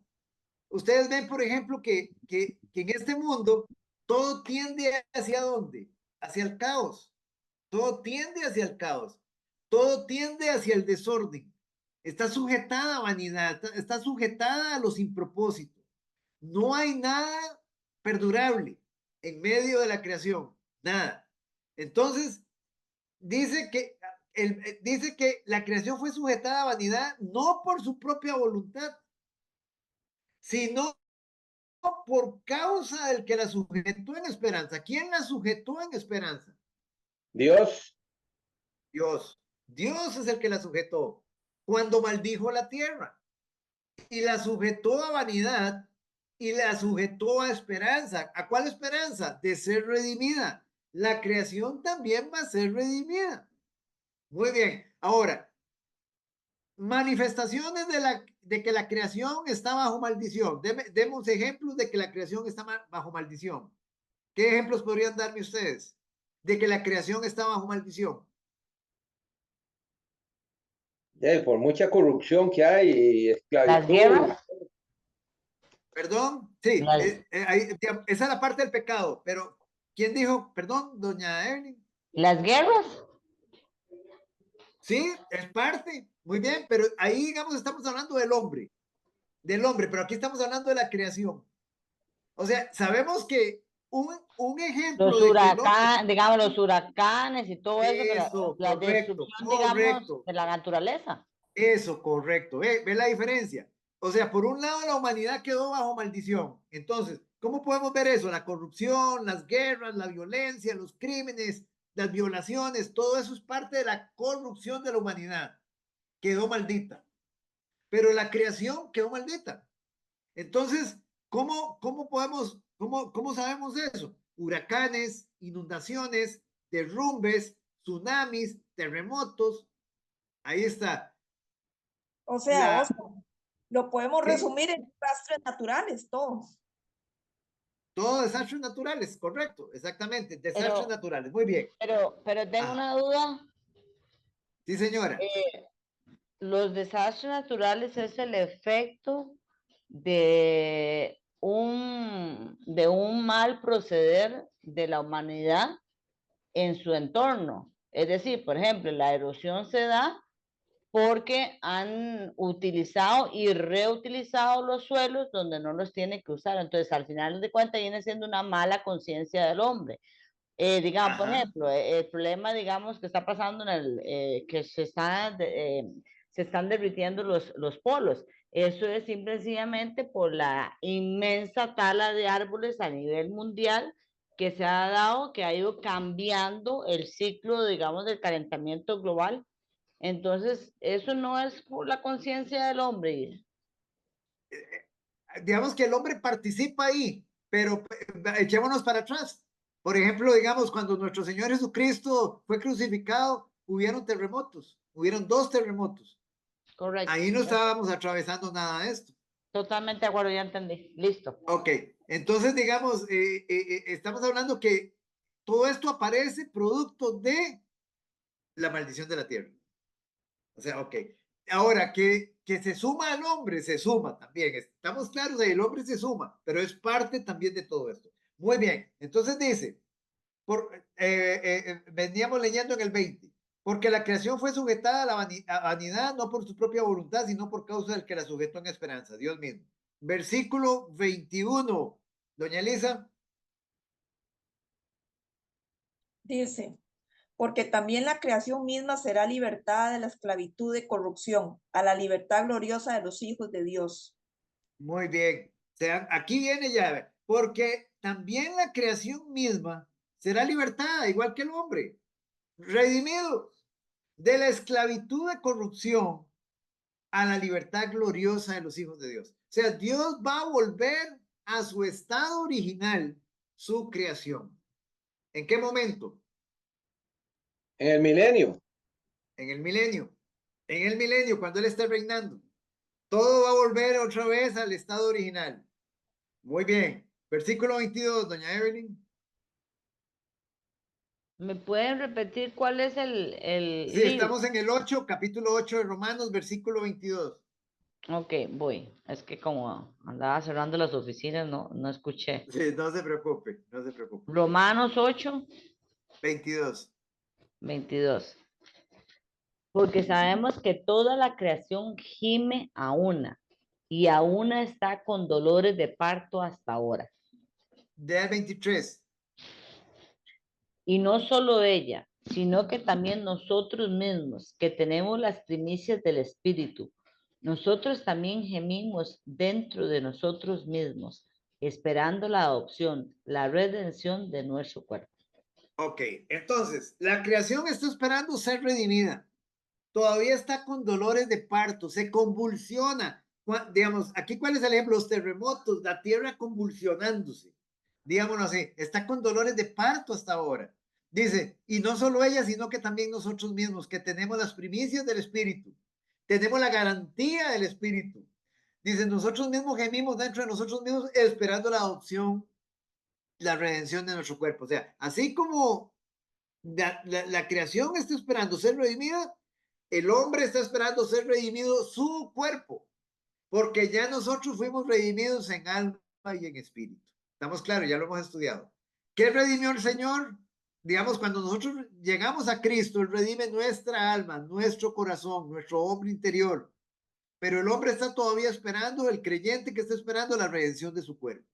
Ustedes ven, por ejemplo, que en este mundo todo tiende hacia dónde? Hacia el caos. Todo tiende hacia el caos. Todo tiende hacia el desorden. Está sujetada a vanidad, está sujetada a los sin propósito. No hay nada perdurable en medio de la creación, nada. Entonces, dice que la creación fue sujetada a vanidad no por su propia voluntad, sino por causa del que la sujetó en esperanza. ¿Quién la sujetó en esperanza? Dios. Dios. Dios es el que la sujetó cuando maldijo la tierra y la sujetó a vanidad y la sujetó a esperanza. ¿A cuál esperanza? De ser redimida. La creación también va a ser redimida. Muy bien. Ahora, manifestaciones de que la creación está bajo maldición. Demos ejemplos de que la creación está bajo maldición. ¿Qué ejemplos podrían darme ustedes de que la creación está bajo maldición? Por mucha corrupción que hay y Las esclavitud. guerras, Perdón, sí, las, esa es la parte del pecado, pero ¿quién dijo? Perdón, doña Evelyn. las guerras, Sí, es parte, muy bien, pero ahí, digamos, estamos hablando del hombre, pero aquí estamos hablando de la creación. O sea, sabemos que un ejemplo los de que el hombre, huracanes, digamos, los huracanes y todo eso, eso, la correcto, destrucción, digamos, correcto, de la naturaleza. eso, correcto, ¿ve la diferencia? O sea, por un lado la humanidad quedó bajo maldición. Entonces, ¿cómo podemos ver eso? La corrupción, las guerras, la violencia, los crímenes, las violaciones, todo eso es parte de la corrupción de la humanidad. Quedó maldita. Pero la creación quedó maldita. Entonces, cómo sabemos eso? Huracanes, inundaciones, derrumbes, tsunamis, terremotos. Ahí está. O sea, La, Oscar, lo podemos ¿sí? resumir en desastres naturales, todos. Todo desastres naturales, correcto, exactamente, desastres Pero, naturales, muy bien. pero tengo Ah, una duda. sí, señora. Los desastres naturales es el efecto de un mal proceder de la humanidad en su entorno. Es decir, por ejemplo, la erosión se da porque han utilizado y reutilizado los suelos donde no los tienen que usar. Entonces, al final de cuentas, viene siendo una mala conciencia del hombre. Digamos, por Ajá. ejemplo, el problema, digamos, que está pasando que se están derritiendo los polos. Eso es simple y sencillamente por la inmensa tala de árboles a nivel mundial que se ha dado, que ha ido cambiando el ciclo, digamos, del calentamiento global. Entonces, eso no es por la conciencia del hombre. Digamos que el hombre participa ahí, pero echémonos para atrás. Por ejemplo, digamos, cuando nuestro Señor Jesucristo fue crucificado, hubieron terremotos, hubieron 2 terremotos. Correcto. Ahí no estábamos atravesando nada de esto. Totalmente de acuerdo, ya entendí. Listo. Ok, entonces digamos, estamos hablando que todo esto aparece producto de la maldición de la tierra. O sea, ok. Ahora, que se suma al hombre, se suma también. Estamos claros, el hombre se suma, pero es parte también de todo esto. Muy bien, entonces dice, veníamos leyendo en el 20, porque la creación fue sujetada a la vanidad, no por su propia voluntad, sino por causa del que la sujetó en esperanza, Dios mismo. Versículo 21, doña Elisa. Dice, porque también la creación misma será libertada de la esclavitud de corrupción a la libertad gloriosa de los hijos de Dios. Muy bien. O sea, aquí viene ya, porque también la creación misma será libertada, igual que el hombre, redimido de la esclavitud de corrupción a la libertad gloriosa de los hijos de Dios. O sea, Dios va a volver a su estado original, su creación. ¿En qué momento? En el milenio. En el milenio. En el milenio, cuando Él esté reinando. Todo va a volver otra vez al estado original. Muy bien. Versículo 22, doña Evelyn. ¿Me pueden repetir cuál es el Sí, libro? estamos en el 8, capítulo 8 de Romanos, versículo 22. Ok, voy. Es que como andaba cerrando las oficinas, no escuché. Sí, no se preocupe, no se preocupe. Romanos 8, 22. 22. Porque sabemos que toda la creación gime a una, y a una está con dolores de parto hasta ahora. De 23. Y no solo ella, sino que también nosotros mismos, que tenemos las primicias del Espíritu, nosotros también gemimos dentro de nosotros mismos, esperando la adopción, la redención de nuestro cuerpo. Ok, entonces, la creación está esperando ser redimida. Todavía está con dolores de parto, se convulsiona. Digamos, aquí, ¿cuál es el ejemplo? Los terremotos, la tierra convulsionándose. Digámoslo así, está con dolores de parto hasta ahora. Dice, y no solo ella, sino que también nosotros mismos, que tenemos las primicias del Espíritu, tenemos la garantía del Espíritu. Dice, nosotros mismos gemimos dentro de nosotros mismos esperando la adopción, la redención de nuestro cuerpo. O sea, así como la creación está esperando ser redimida, el hombre está esperando ser redimido su cuerpo, porque ya nosotros fuimos redimidos en alma y en espíritu. ¿Estamos claros? Ya lo hemos estudiado. ¿Qué redimió el Señor? Digamos, cuando nosotros llegamos a Cristo, Él redime nuestra alma, nuestro corazón, nuestro hombre interior. Pero el hombre está todavía esperando, el creyente que está esperando la redención de su cuerpo.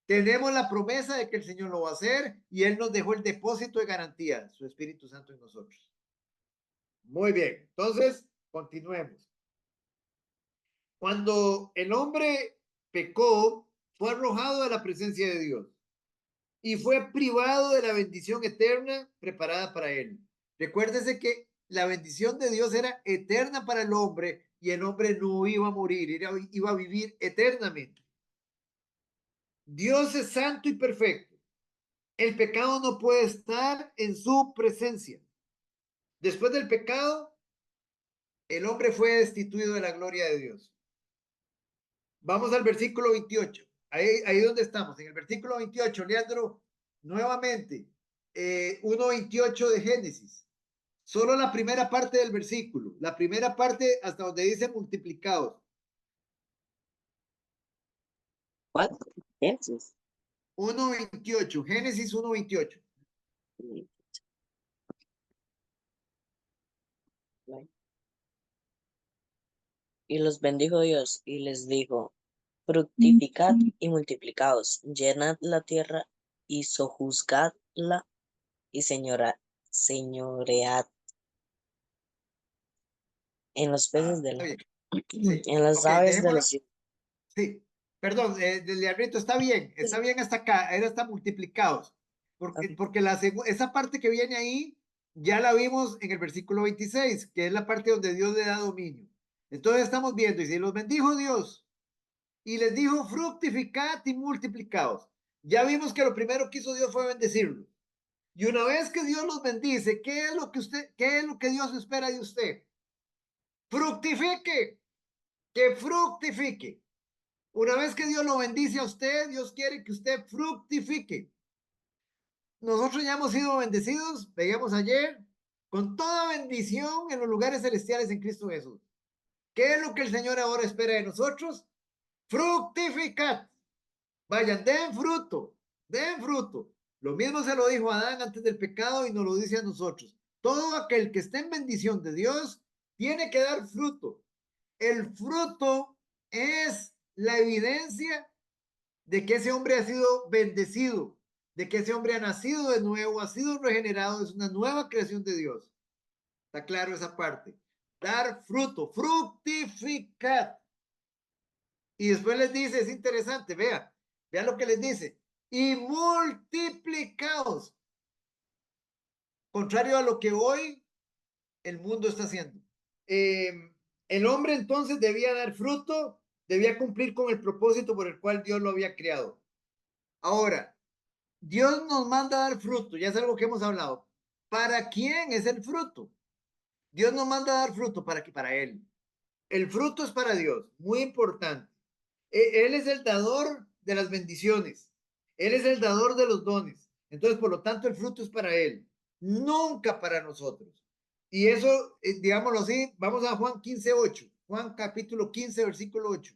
Tenemos la promesa de que el Señor lo va a hacer y Él nos dejó el depósito de garantía, su Espíritu Santo en nosotros. Muy bien, entonces continuemos. Cuando el hombre pecó, fue arrojado de la presencia de Dios y fue privado de la bendición eterna preparada para él. Recuérdese que la bendición de Dios era eterna para el hombre y el hombre no iba a morir, iba a vivir eternamente. Dios es santo y perfecto. El pecado no puede estar en su presencia. Después del pecado, el hombre fue destituido de la gloria de Dios. Vamos al versículo 28. Ahí donde estamos, en el versículo 28, Leandro, nuevamente, 1:28 de Génesis. Solo la primera parte del versículo, la primera parte hasta donde dice multiplicados. ¿Cuál? Génesis. 1:28, Génesis 1:28. Y los bendijo Dios y les dijo, fructificad y multiplicaos, llenad la tierra y sojuzgadla y señoread en los peces del Está mar, bien. Sí. en las Ok, aves de dejémoslo. los cielos. Sí. Perdón, Leandrito, está bien hasta acá, era hasta multiplicados. Porque, Ok. porque esa parte que viene ahí ya la vimos en el versículo 26, que es la parte donde Dios le da dominio. Entonces estamos viendo, y si los bendijo Dios y les dijo fructificad y multiplicados. Ya vimos que lo primero que hizo Dios fue bendecirlos. Y una vez que Dios los bendice, qué es lo que Dios espera de usted? Fructifique, que fructifique. Una vez que Dios lo bendice a usted, Dios quiere que usted fructifique. Nosotros ya hemos sido bendecidos, veíamos ayer, con toda bendición en los lugares celestiales en Cristo Jesús. ¿Qué es lo que el Señor ahora espera de nosotros? Fructificad. Vayan, den fruto, den fruto. Lo mismo se lo dijo a Adán antes del pecado y nos lo dice a nosotros. Todo aquel que esté en bendición de Dios tiene que dar fruto. El fruto es la evidencia de que ese hombre ha sido bendecido, de que ese hombre ha nacido de nuevo, ha sido regenerado, es una nueva creación de Dios. ¿Está claro esa parte? Dar fruto, fructificad. Y después les dice, es interesante, vea lo que les dice, y multiplicaos. Contrario a lo que hoy el mundo está haciendo. El hombre entonces debía dar fruto, debía cumplir con el propósito por el cual Dios lo había creado. Ahora, Dios nos manda a dar fruto, ya es algo que hemos hablado. ¿Para quién es el fruto? Dios nos manda a dar fruto para Él. El fruto es para Dios, muy importante. Él es el dador de las bendiciones. Él es el dador de los dones. Entonces, por lo tanto, el fruto es para Él, nunca para nosotros. Y eso, digámoslo así, vamos a Juan 15:8. Juan capítulo 15, versículo 8.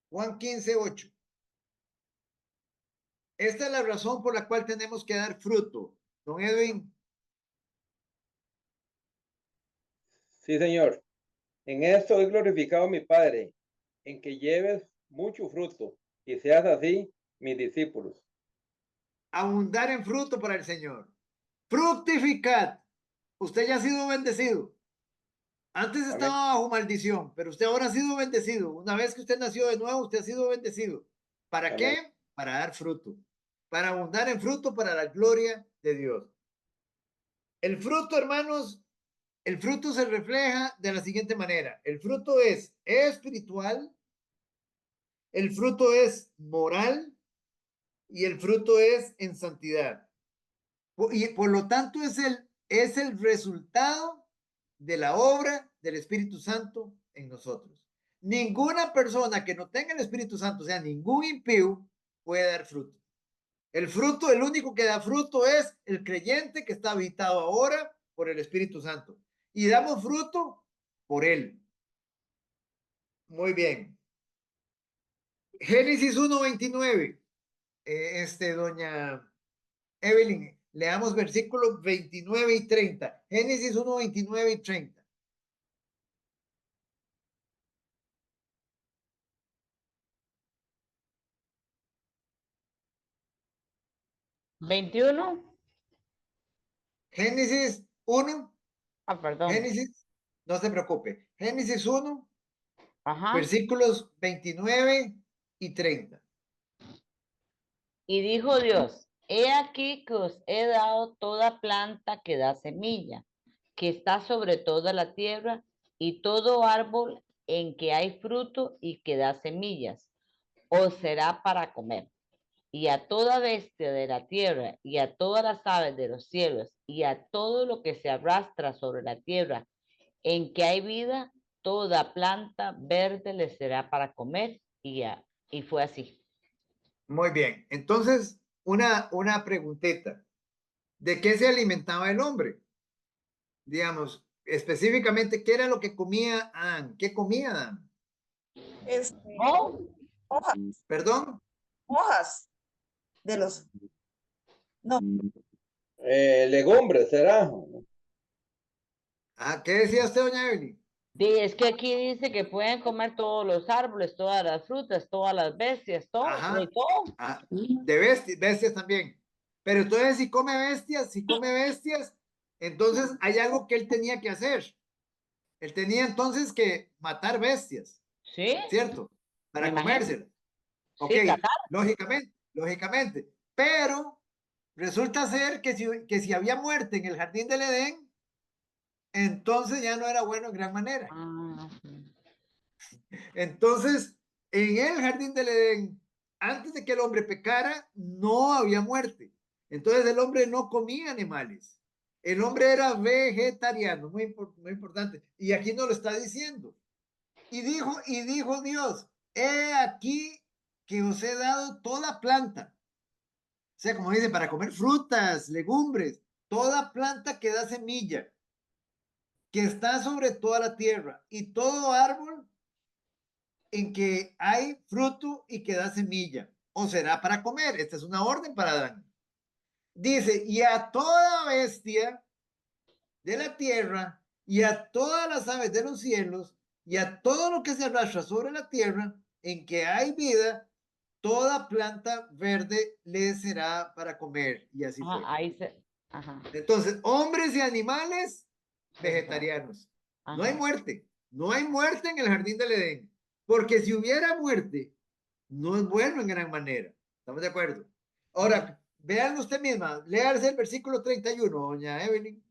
Juan 15:8. Esta es la razón por la cual tenemos que dar fruto. Don Edwin. Sí, Señor. En esto he glorificado a mi Padre, en que lleves mucho fruto y seas así mis discípulos. Abundar en fruto para el Señor. Fructificad. Usted ya ha sido bendecido. Antes Amén. estaba bajo maldición, pero usted ahora ha sido bendecido. Una vez que usted nació de nuevo, usted ha sido bendecido. ¿Para Amén. qué? Para dar fruto. Para abundar en fruto para la gloria de Dios. El fruto, hermanos, el fruto se refleja de la siguiente manera. El fruto es espiritual, el fruto es moral y el fruto es en santidad. Y por lo tanto es el resultado de la obra del Espíritu Santo en nosotros. Ninguna persona que no tenga el Espíritu Santo, o sea, ningún impío, puede dar fruto. El fruto, el único que da fruto es el creyente que está habitado ahora por el Espíritu Santo. Y damos fruto por él. Muy bien. Génesis 1:29. Doña Evelyn, leamos versículos 29 y 30. Génesis 1:29 y 30. 21. Génesis 1. Perdón. Génesis, no se preocupe. Génesis 1, Ajá. versículos 29 y 30. Y dijo Dios, he aquí que os he dado toda planta que da semilla, que está sobre toda la tierra, y todo árbol en que hay fruto y que da semillas, os será para comer. Y a toda bestia de la tierra, y a todas las aves de los cielos, y a todo lo que se arrastra sobre la tierra, en que hay vida, toda planta verde le será para comer. Y fue así. Muy bien. Entonces, una preguntita. ¿De qué se alimentaba el hombre? Digamos, específicamente, ¿qué era lo que comía Adán? ¿Qué comía Adán? Oh, Hojas, ¿Perdón? hojas de los, no, Legumbres, ¿será? ¿Qué decía usted, doña Evelyn? es que aquí dice que pueden comer todos los árboles, todas las frutas, todas las bestias, todo, de Ajá. todo. De bestias también. Pero entonces, si come bestias, entonces hay algo que él tenía que hacer. Él tenía entonces que matar bestias, Sí, ¿cierto? me Para imagino. comérselas. Ok, Sí, cazar. lógicamente. Pero resulta ser que si había muerte en el jardín del Edén, entonces ya no era bueno en gran manera. Sí. Entonces, en el jardín del Edén, antes de que el hombre pecara, no había muerte. Entonces el hombre no comía animales. El hombre era vegetariano, muy importante. Y aquí no lo está diciendo. Y dijo Dios, he aquí que os he dado toda planta. O sea, como dice, para comer frutas, legumbres, toda planta que da semilla, que está sobre toda la tierra, y todo árbol en que hay fruto y que da semilla, o será para comer. Esta es una orden para Adán. Dice, y a toda bestia de la tierra, y a todas las aves de los cielos, y a todo lo que se arrastra sobre la tierra, en que hay vida, toda planta verde le será para comer. Y así Ajá, fue. ahí se, ajá, Entonces, hombres y animales vegetariano. vegetarianos. No hay Ajá. muerte. No hay muerte en el jardín del Edén. Porque si hubiera muerte, no es bueno en gran manera. ¿Estamos de acuerdo? Ahora, vean usted misma, léase el versículo 31, doña Evelyn.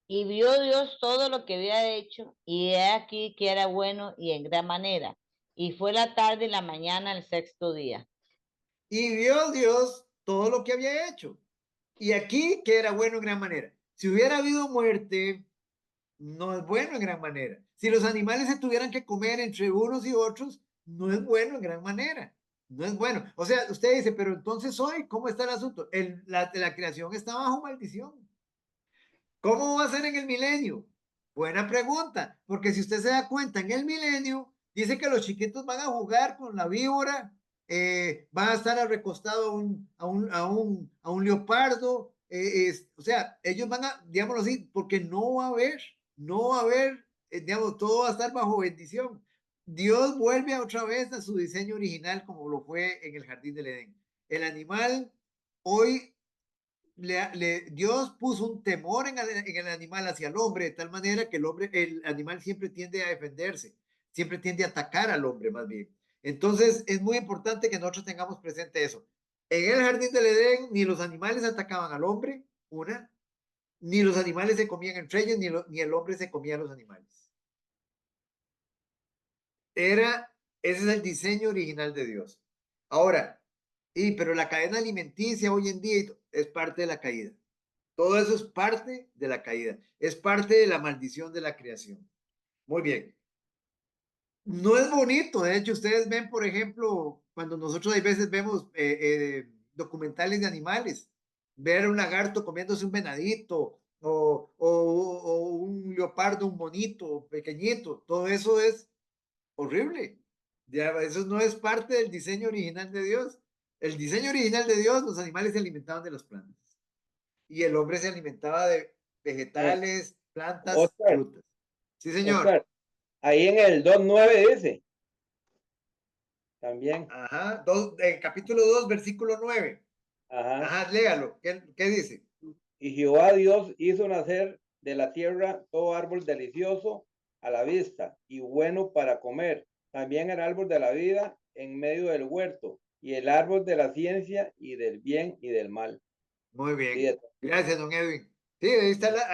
Y vio Dios todo lo que había hecho, y he aquí que era bueno y en gran manera. Y fue la tarde y la mañana el sexto día. Y vio Dios todo lo que había hecho. Y aquí que era bueno en gran manera. Si hubiera habido muerte, no es bueno en gran manera. Si los animales se tuvieran que comer entre unos y otros, no es bueno en gran manera. No es bueno. O sea, usted dice, pero entonces hoy, ¿cómo está el asunto? La creación está bajo maldición. ¿Cómo va a ser en el milenio? Buena pregunta, porque si usted se da cuenta, en el milenio dice que los chiquitos van a jugar con la víbora, van a estar recostados a un leopardo, o sea, ellos van a, digámoslo así, porque no va a haber, digamos, todo va a estar bajo bendición. Dios vuelve otra vez a su diseño original como lo fue en el jardín del Edén. El animal hoy Dios puso un temor en el animal hacia el hombre, de tal manera que el animal siempre tiende a defenderse, siempre tiende a atacar al hombre más bien. Entonces es muy importante que nosotros tengamos presente eso. En el jardín del Edén ni los animales atacaban al hombre, ni los animales se comían entre ellos, ni el hombre se comía a los animales. Ese es el diseño original de Dios. Ahora, pero la cadena alimenticia hoy en día es parte de la caída. Todo eso es parte de la caída, es parte de la maldición de la creación. Muy bien. No es bonito, de hecho, ustedes ven, por ejemplo, cuando nosotros a veces vemos documentales de animales, ver un lagarto comiéndose un venadito o un leopardo, un monito pequeñito, todo eso es horrible. Ya, eso no es parte del diseño original de Dios. El diseño original de Dios, los animales se alimentaban de las plantas y el hombre se alimentaba de Eh, vegetales, plantas, Oscar, frutas. Sí, señor. Oscar, ahí en el 2:9 dice también. Ajá. Capítulo 2, versículo 9. Ajá. Ajá, léalo. ¿Qué dice? Y Jehová Dios hizo nacer de la tierra todo árbol delicioso a la vista y bueno para comer. También el árbol de la vida en medio del huerto y el árbol de la ciencia y del bien y del mal. Muy bien. Fíjate. Gracias, don Edwin. Sí, ahí está,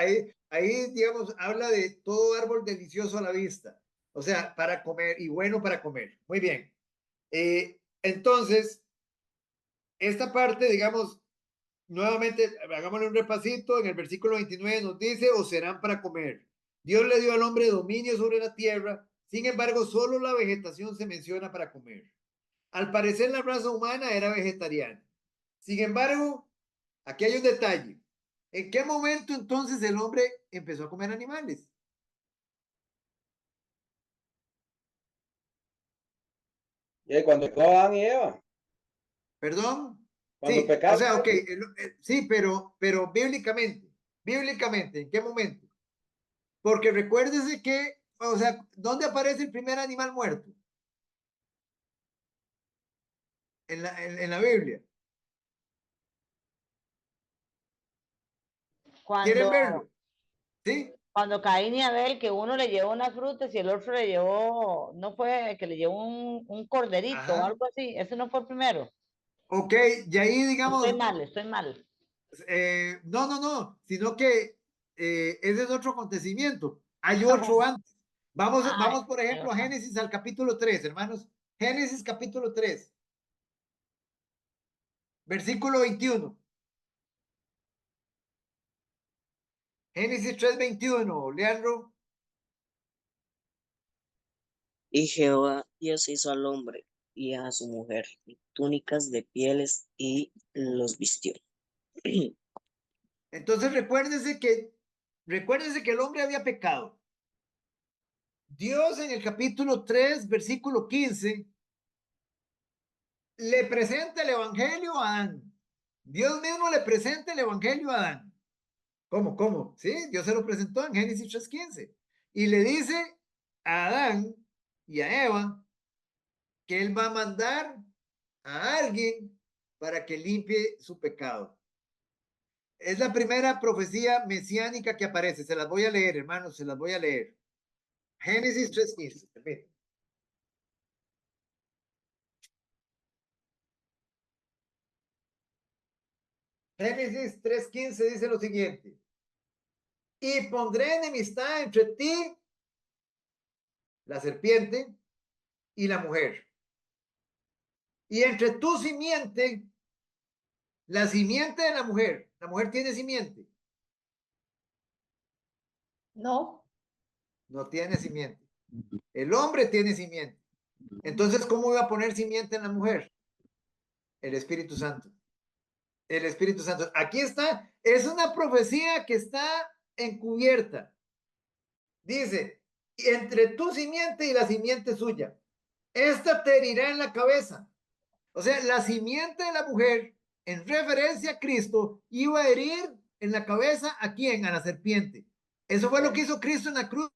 ahí, digamos, habla de todo árbol delicioso a la vista. O sea, para comer y bueno para comer. Muy bien. Entonces, esta parte, digamos, nuevamente, hagámosle un repasito. En el versículo 29 nos dice, o serán para comer. Dios le dio al hombre dominio sobre la tierra. Sin embargo, solo la vegetación se menciona para comer. Al parecer, la raza humana era vegetariana. Sin embargo, aquí hay un detalle. ¿En qué momento entonces el hombre empezó a comer animales? Y cuando pecó Adán y Eva, ¿Perdón? cuando Sí, o pecaron, sea, ok, sí, pero bíblicamente, ¿en qué momento? Porque recuérdese que, o sea, ¿dónde aparece el primer animal muerto? En la Biblia. ¿Quieren Cuando, verlo? ¿Sí? cuando Caín y Abel, que uno le llevó unas frutas y el otro le llevó, no fue que le llevó un corderito o Ajá. algo así, ese no fue el primero. Ok, y ahí Estoy digamos, mal, estoy mal. no, sino que ese es otro acontecimiento. Hay otro antes. Ay, Vamos, por Dios ejemplo, a santo. Génesis al capítulo 3, hermanos. Génesis capítulo 3, versículo 21. Génesis 3, 21. Leandro. Y Jehová Dios hizo al hombre y a su mujer túnicas de pieles y los vistió. Entonces recuérdese que el hombre había pecado. Dios en el capítulo 3, versículo 15, le presenta el evangelio a Adán. Dios mismo le presenta el evangelio a Adán. ¿Cómo? ¿Cómo? Sí, Dios se lo presentó en Génesis 3:15. Y le dice a Adán y a Eva que él va a mandar a alguien para que limpie su pecado. Es la primera profecía mesiánica que aparece. Se las voy a leer, hermanos, se las voy a leer. Génesis 3:15. Génesis 3:15 dice lo siguiente. Y pondré enemistad entre ti, la serpiente, y la mujer. Y entre tu simiente, la simiente de la mujer. La mujer tiene simiente. No, No tiene simiente. El hombre tiene simiente. Entonces, ¿cómo iba a poner simiente en la mujer? El Espíritu Santo. El Espíritu Santo. Aquí está. Es una profecía que está encubierta. Dice, entre tu simiente y la simiente suya. Esta te herirá en la cabeza. O sea, la simiente de la mujer, en referencia a Cristo, iba a herir en la cabeza a quién, a la serpiente. Eso fue lo que hizo Cristo en la cruz.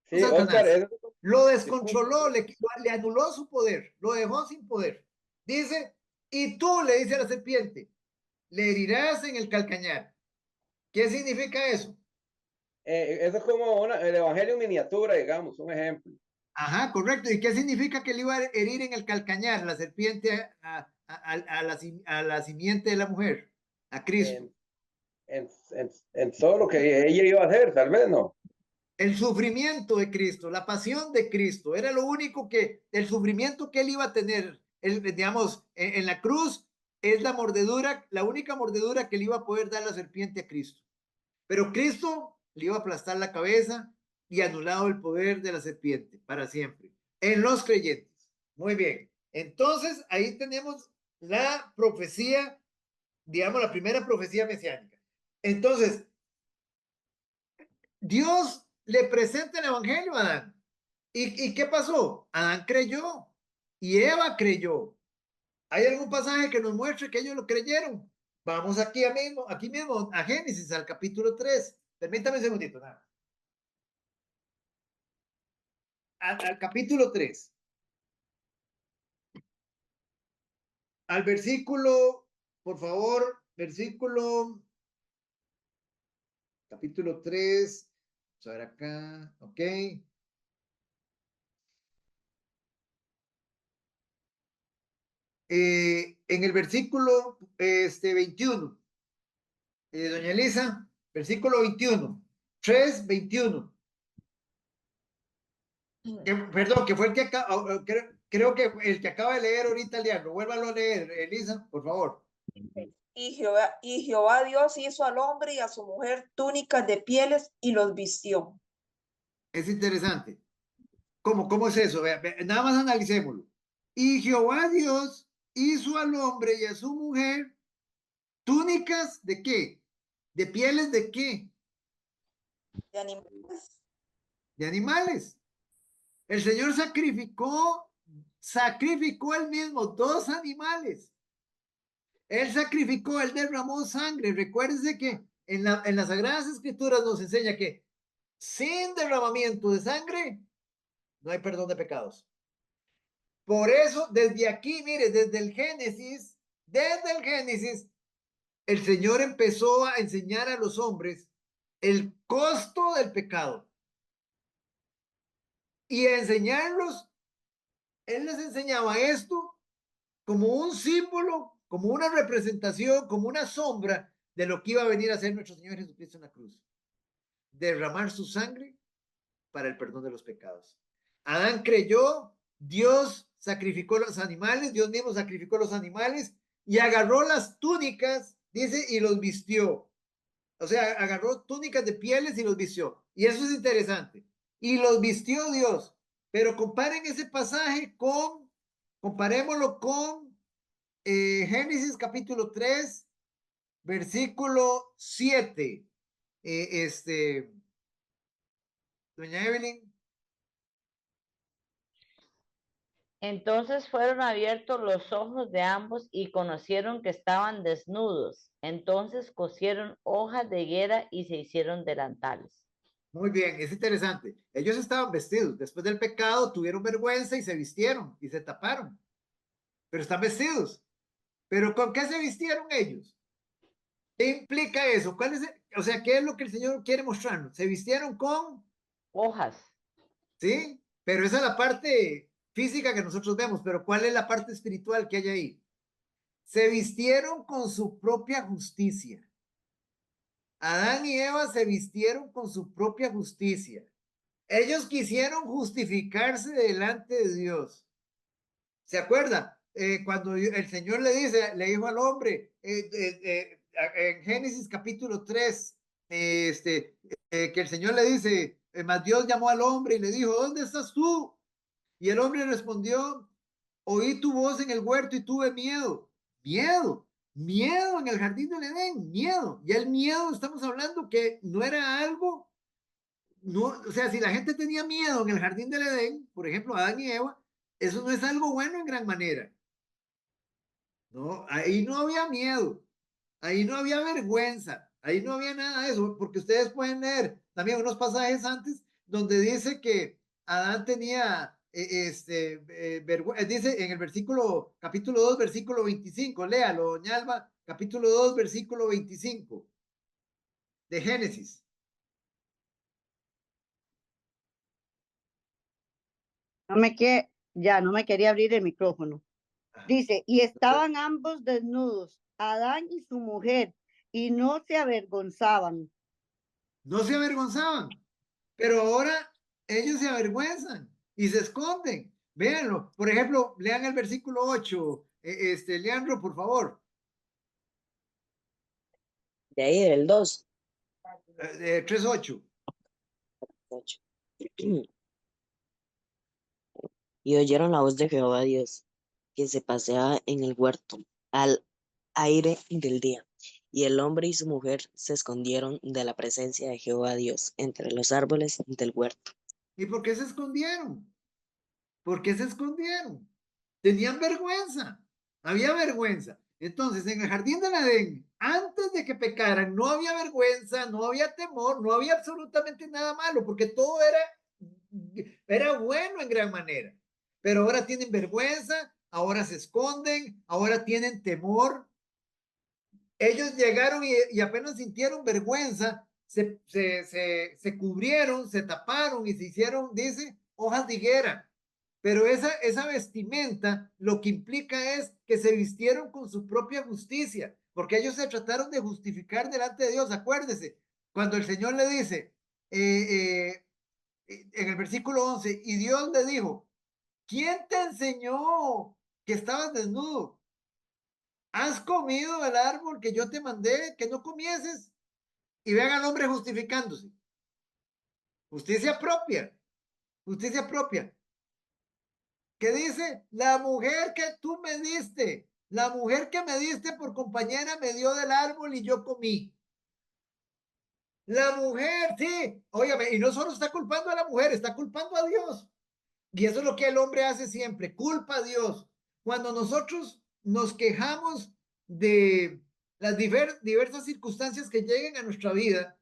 Sí, Satanás. Oscar, Lo descontroló, le anuló su poder, lo dejó sin poder. Dice, y tú le dice a la serpiente, le herirás en el calcañar. ¿Qué significa eso? eso es como el evangelio en miniatura, digamos, un ejemplo. Ajá, correcto. ¿Y qué significa que le iba a herir en el calcañar la serpiente a la simiente de la mujer? A Cristo. En todo lo que ella iba a hacer, tal vez no. El sufrimiento de Cristo, la pasión de Cristo, era lo único el sufrimiento que él iba a tener, digamos, en la cruz, es la mordedura, la única mordedura que le iba a poder dar la serpiente a Cristo. Pero Cristo le iba a aplastar la cabeza y anulado el poder de la serpiente para siempre. En los creyentes. Muy bien. Entonces, ahí tenemos la profecía, digamos, la primera profecía mesiánica. Entonces, Dios le presenta el evangelio a Adán. ¿Y qué pasó? Adán creyó y Eva creyó. ¿Hay algún pasaje que nos muestre que ellos lo creyeron? Vamos aquí mismo, a Génesis, al capítulo 3. Permítame un segundito, nada. Al capítulo 3. Al versículo, por favor, capítulo 3. Vamos a ver acá, ok. En el versículo 21, doña Elisa, versículo 21, 3:21. Perdón, que fue el que creo que el que acaba de leer ahorita el diablo. Vuélvalo a leer, Elisa, por favor. y Jehová Dios hizo al hombre y a su mujer túnicas de pieles y los vistió. Es interesante. ¿Cómo es eso? Nada más analicémoslo. Y Jehová Dios hizo al hombre y a su mujer túnicas ¿de qué? ¿De pieles de qué? De animales. De animales. El Señor sacrificó él mismo 2 animales. Él sacrificó, él derramó sangre. Recuérdense que en las Sagradas Escrituras nos enseña que sin derramamiento de sangre no hay perdón de pecados. Por eso, desde aquí, mire, desde el Génesis, el Señor empezó a enseñar a los hombres el costo del pecado. Y a enseñarlos, Él les enseñaba esto como un símbolo, como una representación, como una sombra de lo que iba a venir a hacer nuestro Señor Jesucristo en la cruz. Derramar su sangre para el perdón de los pecados. Adán creyó, Dios sacrificó los animales, Dios mismo sacrificó los animales y agarró las túnicas, dice, y los vistió. O sea, agarró túnicas de pieles y los vistió. Y eso es interesante. Y los vistió Dios. Pero comparen ese pasaje comparémoslo con Génesis capítulo 3, versículo 7. Doña Evelyn. Entonces fueron abiertos los ojos de ambos y conocieron que estaban desnudos. Entonces cosieron hojas de higuera y se hicieron delantales. Muy bien, es interesante. Ellos estaban vestidos. Después del pecado tuvieron vergüenza y se vistieron y se taparon. Pero están vestidos. ¿Pero con qué se vistieron ellos? ¿Qué implica eso? ¿Cuál es o sea, ¿qué es lo que el Señor quiere mostrarnos? Se vistieron con, Hojas. ¿sí? Pero esa es la parte física que nosotros vemos, pero ¿cuál es la parte espiritual que hay ahí? Se vistieron con su propia justicia. Adán y Eva se vistieron con su propia justicia. Ellos quisieron justificarse delante de Dios. ¿Se acuerda? Cuando el Señor le dijo al hombre, en Génesis capítulo 3, que el Señor le dice, más Dios llamó al hombre y le dijo, ¿dónde estás tú? Y el hombre respondió, oí tu voz en el huerto y tuve miedo. Miedo, miedo en el jardín del Edén, miedo. Y el miedo, estamos hablando que no era algo, no, o sea, si la gente tenía miedo en el jardín del Edén, por ejemplo, Adán y Eva, eso no es algo bueno en gran manera. No, ahí no había miedo, ahí no había vergüenza, ahí no había nada de eso, porque ustedes pueden leer también unos pasajes antes donde dice que Adán tenía, dice en el versículo, capítulo 2, versículo 25, léalo, doña Alba, capítulo 2, versículo 25 de Génesis. Ya no me quería abrir el micrófono. Dice, y estaban ambos desnudos, Adán y su mujer, y no se avergonzaban. No se avergonzaban, pero ahora ellos se avergüenzan y se esconden. Véanlo. Por ejemplo, lean el versículo 8. Leandro, por favor. De ahí del 2. 3:8. Y oyeron la voz de Jehová Dios, que se paseaba en el huerto al aire del día. Y el hombre y su mujer se escondieron de la presencia de Jehová Dios entre los árboles del huerto. ¿Y por qué se escondieron? ¿Por qué se escondieron? Tenían vergüenza. Había vergüenza. Entonces, en el jardín del Edén, antes de que pecaran, no había vergüenza, no había temor, no había absolutamente nada malo, porque todo era bueno en gran manera. Pero ahora tienen vergüenza, ahora se esconden, ahora tienen temor. Ellos llegaron y apenas sintieron vergüenza, se cubrieron, se taparon y se hicieron, dice, hojas de higuera. Pero esa vestimenta lo que implica es que se vistieron con su propia justicia, porque ellos se trataron de justificar delante de Dios. Acuérdese, cuando el Señor le dice, en el versículo 11, y Dios le dijo, ¿quién te enseñó que estabas desnudo? ¿Has comido el árbol que yo te mandé que no comieses? Y vean al hombre justificándose. Justicia propia. Justicia propia. ¿Qué dice? La mujer que tú me diste, la mujer que me diste por compañera me dio del árbol y yo comí. La mujer, sí, óigame, y no solo está culpando a la mujer, está culpando a Dios. Y eso es lo que el hombre hace siempre, culpa a Dios. Cuando nosotros nos quejamos de las diversas circunstancias que lleguen a nuestra vida,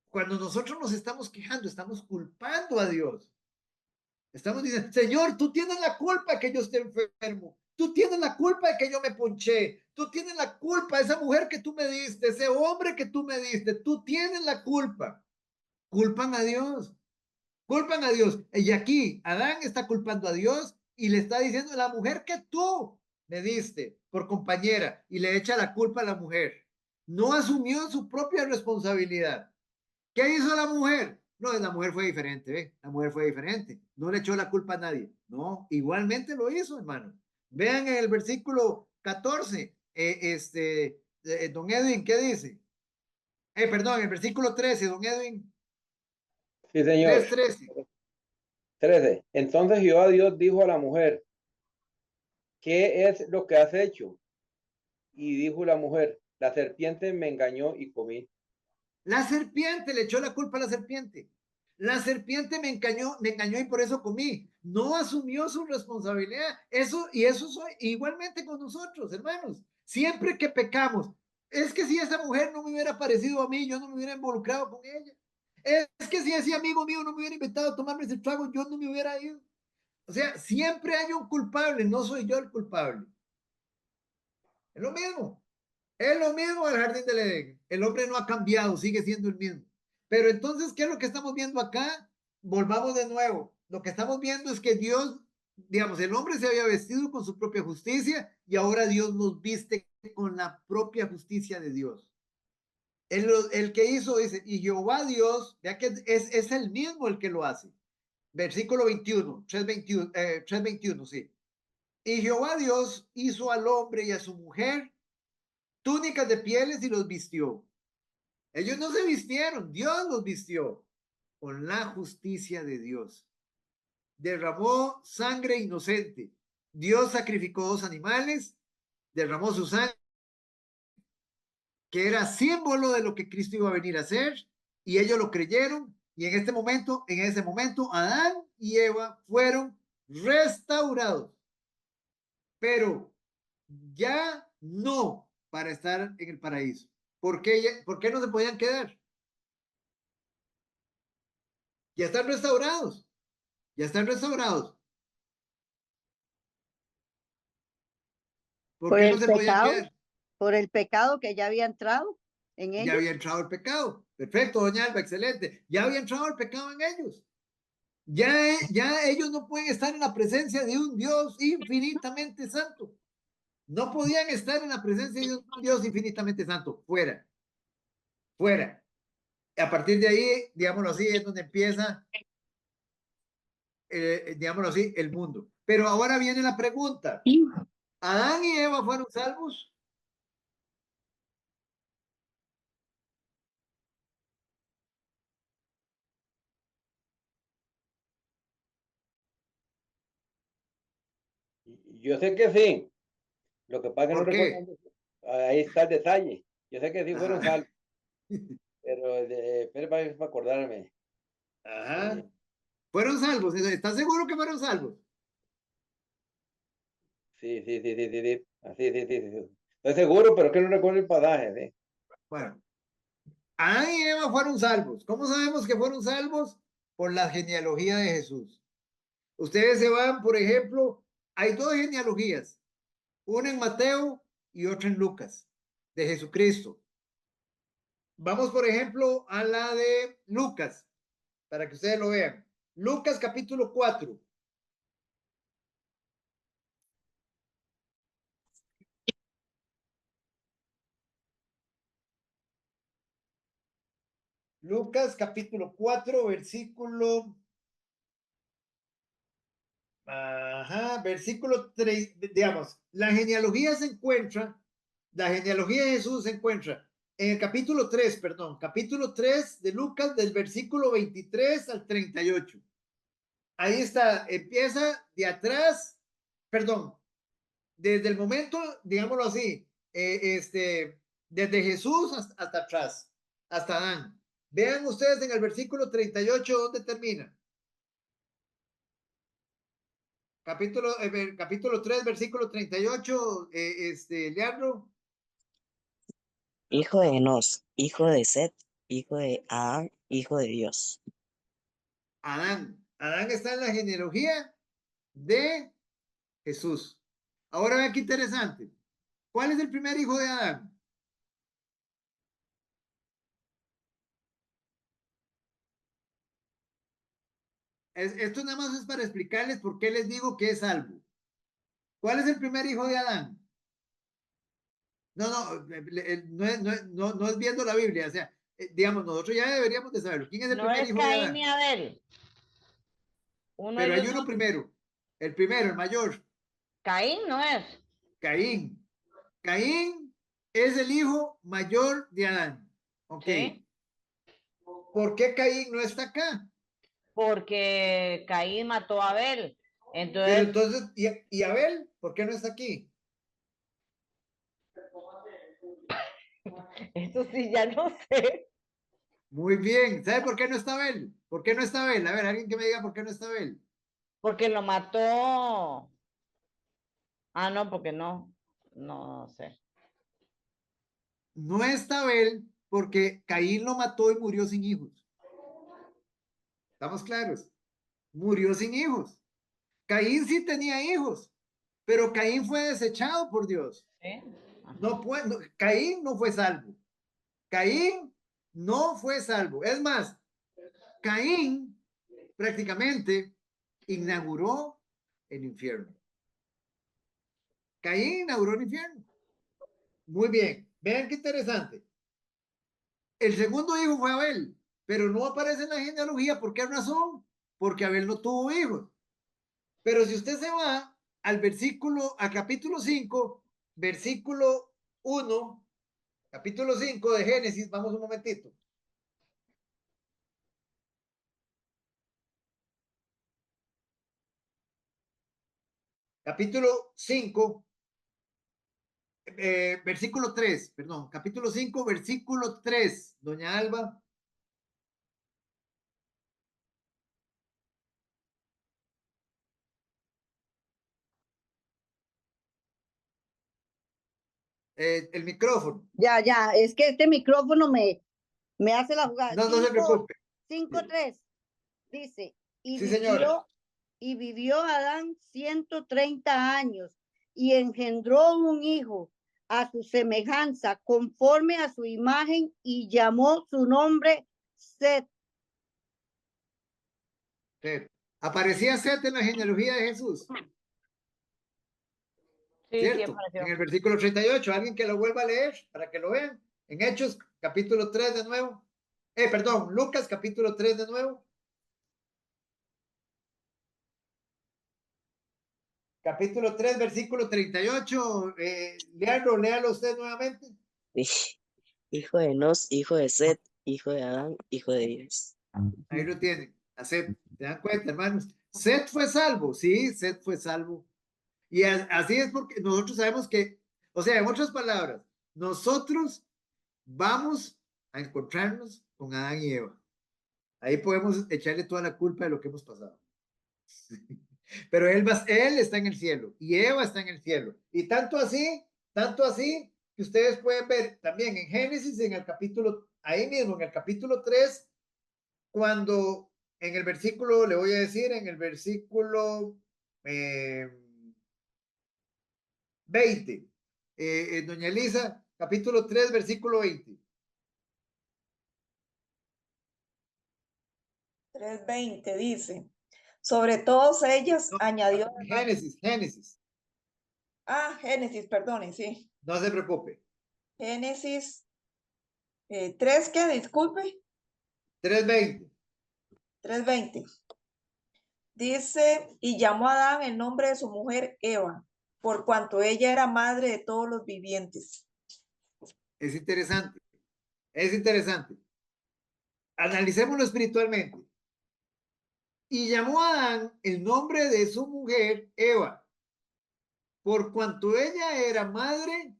cuando nosotros nos estamos quejando, estamos culpando a Dios. Estamos diciendo, Señor, tú tienes la culpa que yo esté enfermo. Tú tienes la culpa de que yo me ponché. Tú tienes la culpa, esa mujer que tú me diste, ese hombre que tú me diste. Tú tienes la culpa. Culpan a Dios. Culpan a Dios. Y aquí Adán está culpando a Dios y le está diciendo, la mujer que tú me diste por compañera, y le echa la culpa a la mujer. No asumió su propia responsabilidad. ¿Qué hizo la mujer? No, la mujer fue diferente, ¿eh? La mujer fue diferente. No le echó la culpa a nadie. No, igualmente lo hizo, hermano. Vean en el versículo 14, don Edwin, ¿qué dice? Perdón, el versículo 13, don Edwin. Sí, señor. 3:13. 13. Entonces Jehová Dios dijo a la mujer, ¿qué es lo que has hecho? Y dijo la mujer, la serpiente me engañó y comí. La serpiente le echó la culpa a la serpiente. La serpiente me engañó y por eso comí. No asumió su responsabilidad. Eso soy igualmente con nosotros, hermanos. Siempre que pecamos, es que si esa mujer no me hubiera parecido a mí, yo no me hubiera involucrado con ella. Es que si ese amigo mío no me hubiera invitado a tomarme ese trago, yo no me hubiera ido. O sea, siempre hay un culpable, no soy yo el culpable. Es lo mismo. Es lo mismo el jardín del Edén. El hombre no ha cambiado, sigue siendo el mismo. Pero entonces, ¿qué es lo que estamos viendo acá? Volvamos de nuevo. Lo que estamos viendo es que Dios, digamos, el hombre se había vestido con su propia justicia y ahora Dios nos viste con la propia justicia de Dios. El que hizo, dice, y Jehová Dios, ya que es el mismo el que lo hace. Versículo 21, 3:21, 3:21, sí. Y Jehová Dios hizo al hombre y a su mujer túnicas de pieles y los vistió. Ellos no se vistieron, Dios los vistió con la justicia de Dios. Derramó sangre inocente. Dios sacrificó 2 animales, derramó su sangre, que era símbolo de lo que Cristo iba a venir a hacer, y ellos lo creyeron, y en ese momento, Adán y Eva fueron restaurados, pero ya no para estar en el paraíso. ¿Por qué no se podían quedar? Ya están restaurados, ya están restaurados. ¿Por Por qué no el se podían pecado, quedar? por el pecado que ya había entrado en Ya ellos. había entrado el pecado. Perfecto, doña Alba, excelente. Ya había entrado el pecado en ellos. Ya ellos no pueden estar en la presencia de un Dios infinitamente santo. No podían estar en la presencia de un Dios infinitamente santo. Fuera, fuera. A partir de ahí, digámoslo así, es donde empieza, digámoslo así, el mundo. Pero ahora viene la pregunta. ¿Adán y Eva fueron salvos? Yo sé que sí. Lo que pasa es que no ¿Por recuerdo. qué? Ahí está el detalle. Yo sé que sí fueron Ajá. salvos, pero espera para acordarme. Ajá. Eh, Fueron salvos. ¿Estás seguro que fueron salvos? sí, sí, sí, sí, sí, sí. Así, sí, sí, sí, sí. Estoy seguro, pero es que no recuerdo el pasaje, ¿sí? Bueno, Adán y Eva fueron salvos. ¿Cómo sabemos que fueron salvos? Por la genealogía de Jesús. Ustedes se van, por ejemplo, hay 2 genealogías, una en Mateo y otra en Lucas, de Jesucristo. Vamos, por ejemplo, a la de Lucas, para que ustedes lo vean. Lucas capítulo 4. Lucas capítulo 4, versículo. Ajá, versículo 3, digamos, la genealogía de Jesús se encuentra en el capítulo 3, perdón, capítulo 3 de Lucas, del versículo 23 al 38. Ahí está, empieza de atrás, perdón, desde el momento, digámoslo así, desde Jesús hasta atrás, hasta Adán. Vean ustedes en el versículo 38 dónde termina. Capítulo 3, versículo 38, Leandro. Hijo de Enos, hijo de Set, hijo de Adán, hijo de Dios. Adán. Adán está en la genealogía de Jesús. Ahora vean qué interesante. ¿Cuál es el primer hijo de Adán? Esto nada más es para explicarles por qué les digo que es salvo. ¿Cuál es el primer hijo de Adán? No, no es viendo la Biblia, o sea, digamos, nosotros ya deberíamos de saberlo. ¿Quién es el No primer es hijo de Caín Adán? ni Abel. Uno de Pero hay ellos uno dos. primero, el primero, el mayor, Caín no es. Caín. Caín es el hijo mayor de Adán. Ok. ¿Sí? ¿Por qué Caín no está acá? Porque Caín mató a Abel. Pero Entonces, entonces, ¿y Abel? ¿Por qué no está aquí? eso sí, ya no sé. Muy bien. ¿Sabe por qué no está Abel? ¿Por qué no está Abel? A ver, alguien que me diga por qué no está Abel. Porque lo mató. Ah, no, porque no. No sé. No está Abel porque Caín lo mató y murió sin hijos. ¿Estamos claros? Murió sin hijos. Caín sí tenía hijos, pero Caín fue desechado por Dios. ¿Sí? Ajá. Caín no fue salvo. Caín no fue salvo. Es más, Caín prácticamente inauguró el infierno. Caín inauguró el infierno. Muy bien. Vean qué interesante. El segundo hijo fue Abel, pero no aparece en la genealogía. ¿Por qué razón? Porque Abel no tuvo hijos. Pero si usted se va al capítulo 5, versículo 1, capítulo 5 de Génesis, vamos un momentito. Capítulo 5, versículo 3, perdón, capítulo 5, versículo 3, doña Alba. El micrófono. Ya, es que este micrófono me hace la jugada. No, no se preocupe. 5:3 dice, Sí, señora. y vivió Adán 130 años y engendró un hijo a su semejanza, conforme a su imagen, y llamó su nombre Set. Set. Aparecía Set en la genealogía de Jesús. Sí, sí ¿Cierto? apareció. En el versículo 38, alguien que lo vuelva a leer para que lo vean. En Hechos, capítulo 3 de nuevo. Perdón, Lucas, capítulo 3 de nuevo. Capítulo 3, versículo 38. Léalo usted nuevamente. Hijo de Enos, hijo de Set, hijo de Adán, hijo de Dios. Ahí lo tienen. A Set. ¿Se dan cuenta, hermanos? Set fue salvo. Sí, Set fue salvo. Y así es porque nosotros sabemos que, o sea, en otras palabras, nosotros vamos a encontrarnos con Adán y Eva. Ahí podemos echarle toda la culpa de lo que hemos pasado. Pero él está en el cielo y Eva está en el cielo. Y tanto así, que ustedes pueden ver también en Génesis, en el capítulo, ahí mismo, en el capítulo 3, cuando en el versículo, le voy a decir, en el versículo 20, doña Elisa, capítulo 3, versículo 20. 3:20 dice, sobre todas ellas No, añadió. Génesis. Génesis, perdone, sí. No se preocupe. Génesis 3, ¿qué? Disculpe. 3:20. 3:20. Dice, y llamó a Adán el nombre de su mujer Eva, por cuanto ella era madre de todos los vivientes. Es interesante. Es interesante. Analicémoslo espiritualmente. Y llamó a Adán el nombre de su mujer Eva, por cuanto ella era madre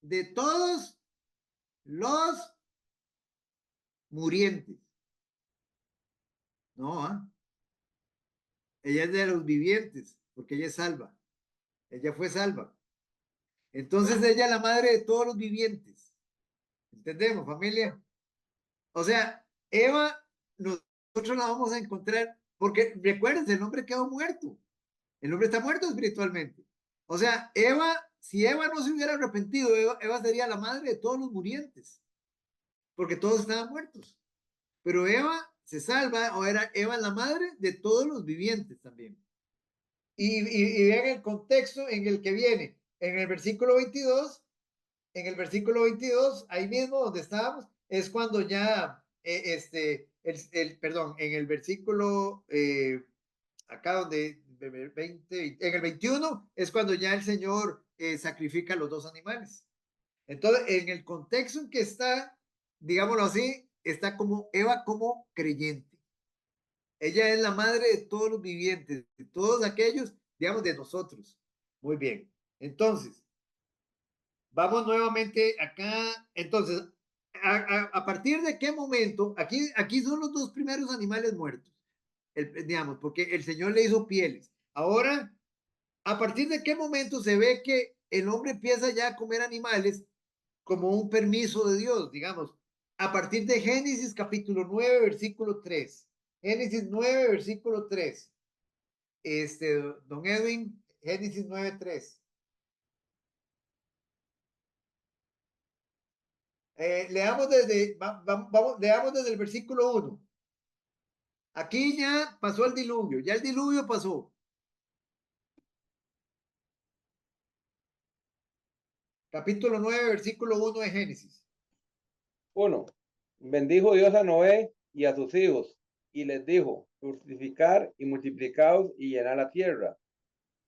de todos los murientes. No, ella es de los vivientes, porque ella es salva. Ella fue salva. Entonces ella es la madre de todos los vivientes. ¿Entendemos, familia? O sea, Eva, nosotros la vamos a encontrar, porque recuérdense, el hombre quedó muerto. El hombre está muerto espiritualmente. O sea, si Eva no se hubiera arrepentido, Eva sería la madre de todos los murientes, porque todos estaban muertos. Pero Eva se salva, o era Eva la madre de todos los vivientes también. Y vean el contexto en el que viene. En el versículo 22, ahí mismo donde estábamos, es cuando ya, perdón, en el versículo, acá donde, 20, en el 21, es cuando ya el Señor sacrifica los dos animales. Entonces, en el contexto en que está, digámoslo así, está como Eva como creyente. Ella es la madre de todos los vivientes, de todos aquellos, digamos, de nosotros. Muy bien. Entonces, vamos nuevamente acá. Entonces, a partir de qué momento, aquí son los dos primeros animales muertos, digamos, porque el Señor le hizo pieles. Ahora, ¿a partir de qué momento se ve que el hombre empieza ya a comer animales como un permiso de Dios, digamos? A partir de Génesis capítulo 9, versículo 3. Génesis 9, versículo 3. Don Edwin, Génesis 9, 3. Leamos leamos desde el versículo 1. Aquí ya pasó el diluvio, ya el diluvio pasó. Capítulo 9, versículo 1 de Génesis. 1. Bendijo Dios a Noé y a sus hijos, y les dijo, fructificar y multiplicaos y llenad la tierra.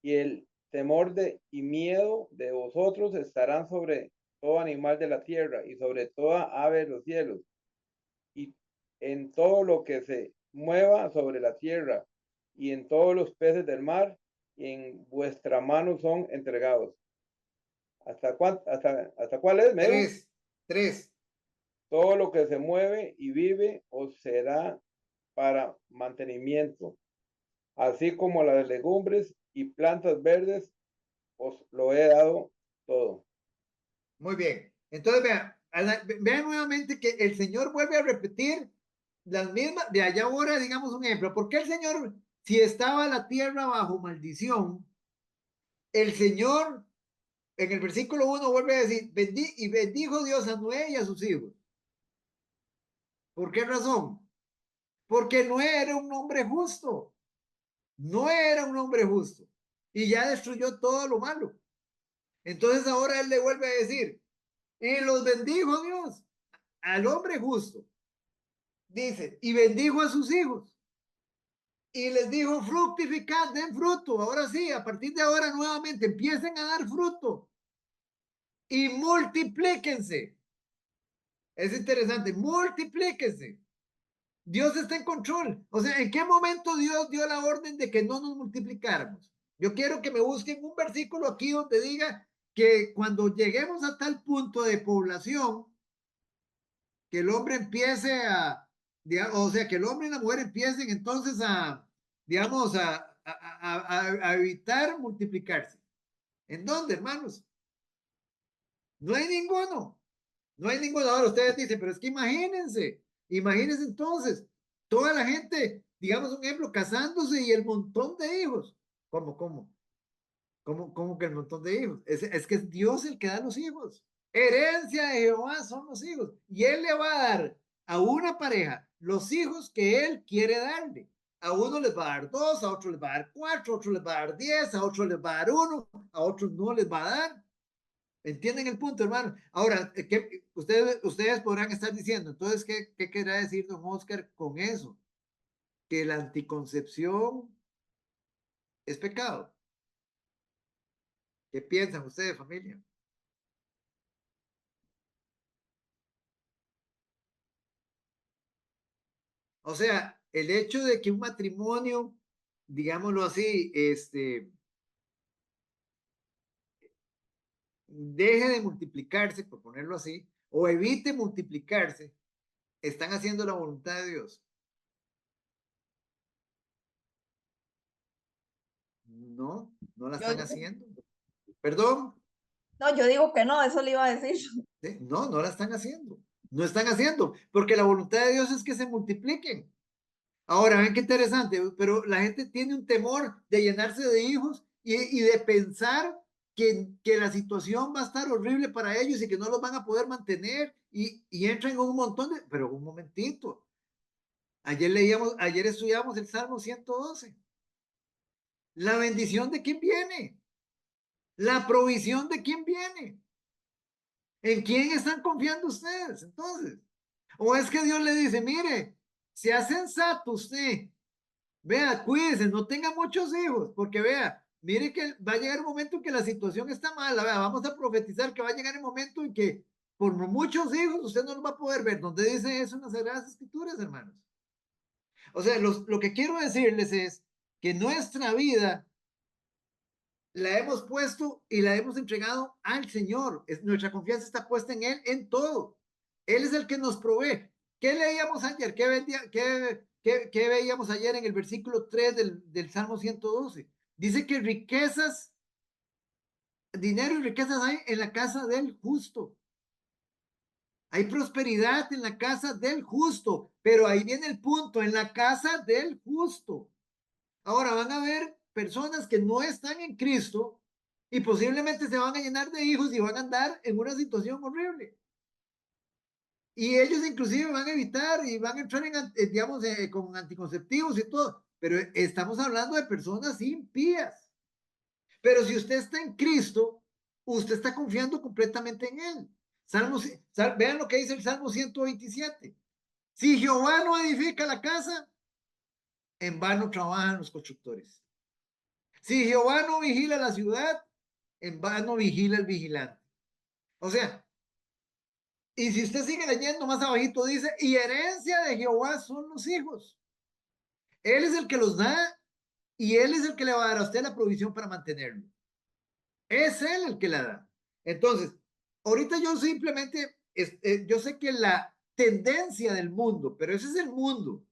Y el temor y miedo de vosotros estarán sobre todo animal de la tierra y sobre toda ave de los cielos, y en todo lo que se mueva sobre la tierra, y en todos los peces del mar, y en vuestra mano son entregados. ¿Hasta cuál es? Tres. 3. Todo lo que se mueve y vive os será para mantenimiento, así como las legumbres y plantas verdes os lo he dado todo. Muy bien. Entonces, vean nuevamente que el Señor vuelve a repetir las mismas, de allá ahora, digamos un ejemplo. ¿Por qué el Señor, si estaba la tierra bajo maldición, el Señor en el versículo 1 vuelve a decir, bendijo Dios a Noé y a sus hijos? ¿Por qué razón? Porque Noé era un hombre justo. Noé era un hombre justo. Y ya destruyó todo lo malo. Entonces ahora él le vuelve a decir, y los bendijo Dios al hombre justo. Dice, y bendijo a sus hijos. Y les dijo, fructificad, den fruto. Ahora sí, a partir de ahora nuevamente empiecen a dar fruto. Y multiplíquense. Es interesante, multiplíquense. Dios está en control. O sea, ¿en qué momento Dios dio la orden de que no nos multiplicáramos? Yo quiero que me busquen un versículo aquí donde diga que cuando lleguemos a tal punto de población, que el hombre empiece o sea, que el hombre y la mujer empiecen entonces digamos, a evitar multiplicarse. ¿En dónde, hermanos? No hay ninguno. No hay ninguno. Ahora ustedes dicen, pero es que imagínense entonces, toda la gente, digamos un ejemplo, casándose y el montón de hijos. ¿Cómo que el montón de hijos? Es que es Dios el que da los hijos. Herencia de Jehová son los hijos. Y Él le va a dar a una pareja los hijos que Él quiere darle. A uno les va a dar 2, a otro les va a dar 4, a otro les va a dar 10, a otro les va a dar 1, a otros no les va a dar. ¿Entienden el punto, hermano? Ahora, ustedes podrán estar diciendo, entonces, ¿qué querrá decir don Oscar con eso? Que la anticoncepción es pecado. ¿Qué piensan ustedes, familia? O sea, el hecho de que un matrimonio, digámoslo así, deje de multiplicarse, por ponerlo así, o evite multiplicarse, están haciendo la voluntad de Dios. No, no la están haciendo. Perdón. No, yo digo que no, eso le iba a decir. No, no la están haciendo. No están haciendo, porque la voluntad de Dios es que se multipliquen. Ahora, ven qué interesante, pero la gente tiene un temor de llenarse de hijos y de pensar que la situación va a estar horrible para ellos y que no los van a poder mantener y entran en un montón de... Pero un momentito. Ayer estudiamos el Salmo 112. La bendición de quién viene. La provisión de quién viene. ¿En quién están confiando ustedes entonces? ¿O es que Dios le dice, mire, sea sensato usted, vea, cuídese, no tenga muchos hijos, porque vea, mire que va a llegar un momento en que la situación está mala, vea, vamos a profetizar que va a llegar el momento en que por muchos hijos usted no los va a poder ver. ¿Dónde dice eso en las Sagradas Escrituras, hermanos? O sea, lo que quiero decirles es que nuestra vida la hemos puesto y la hemos entregado al Señor. Nuestra confianza está puesta en Él en todo. Él es el que nos provee. ¿Qué leíamos ayer? ¿Qué veíamos ayer en el versículo 3 del Salmo 112? Dice que riquezas, dinero y riquezas hay en la casa del justo. Hay prosperidad en la casa del justo, pero ahí viene el punto, en la casa del justo. Ahora van a haber personas que no están en Cristo y posiblemente se van a llenar de hijos y van a andar en una situación horrible. Y ellos inclusive van a evitar y van a entrar en, digamos, con anticonceptivos y todo. Pero estamos hablando de personas impías. Pero si usted está en Cristo, usted está confiando completamente en Él. Vean lo que dice el Salmo 127. Si Jehová no edifica la casa, en vano trabajan los constructores. Si Jehová no vigila la ciudad, en vano vigila el vigilante. O sea, y si usted sigue leyendo más abajito, dice, y herencia de Jehová son los hijos. Él es el que los da y Él es el que le va a dar a usted la provisión para mantenerlo. Es Él el que la da. Entonces, ahorita yo simplemente, yo sé que la tendencia del mundo, pero ese es el mundo,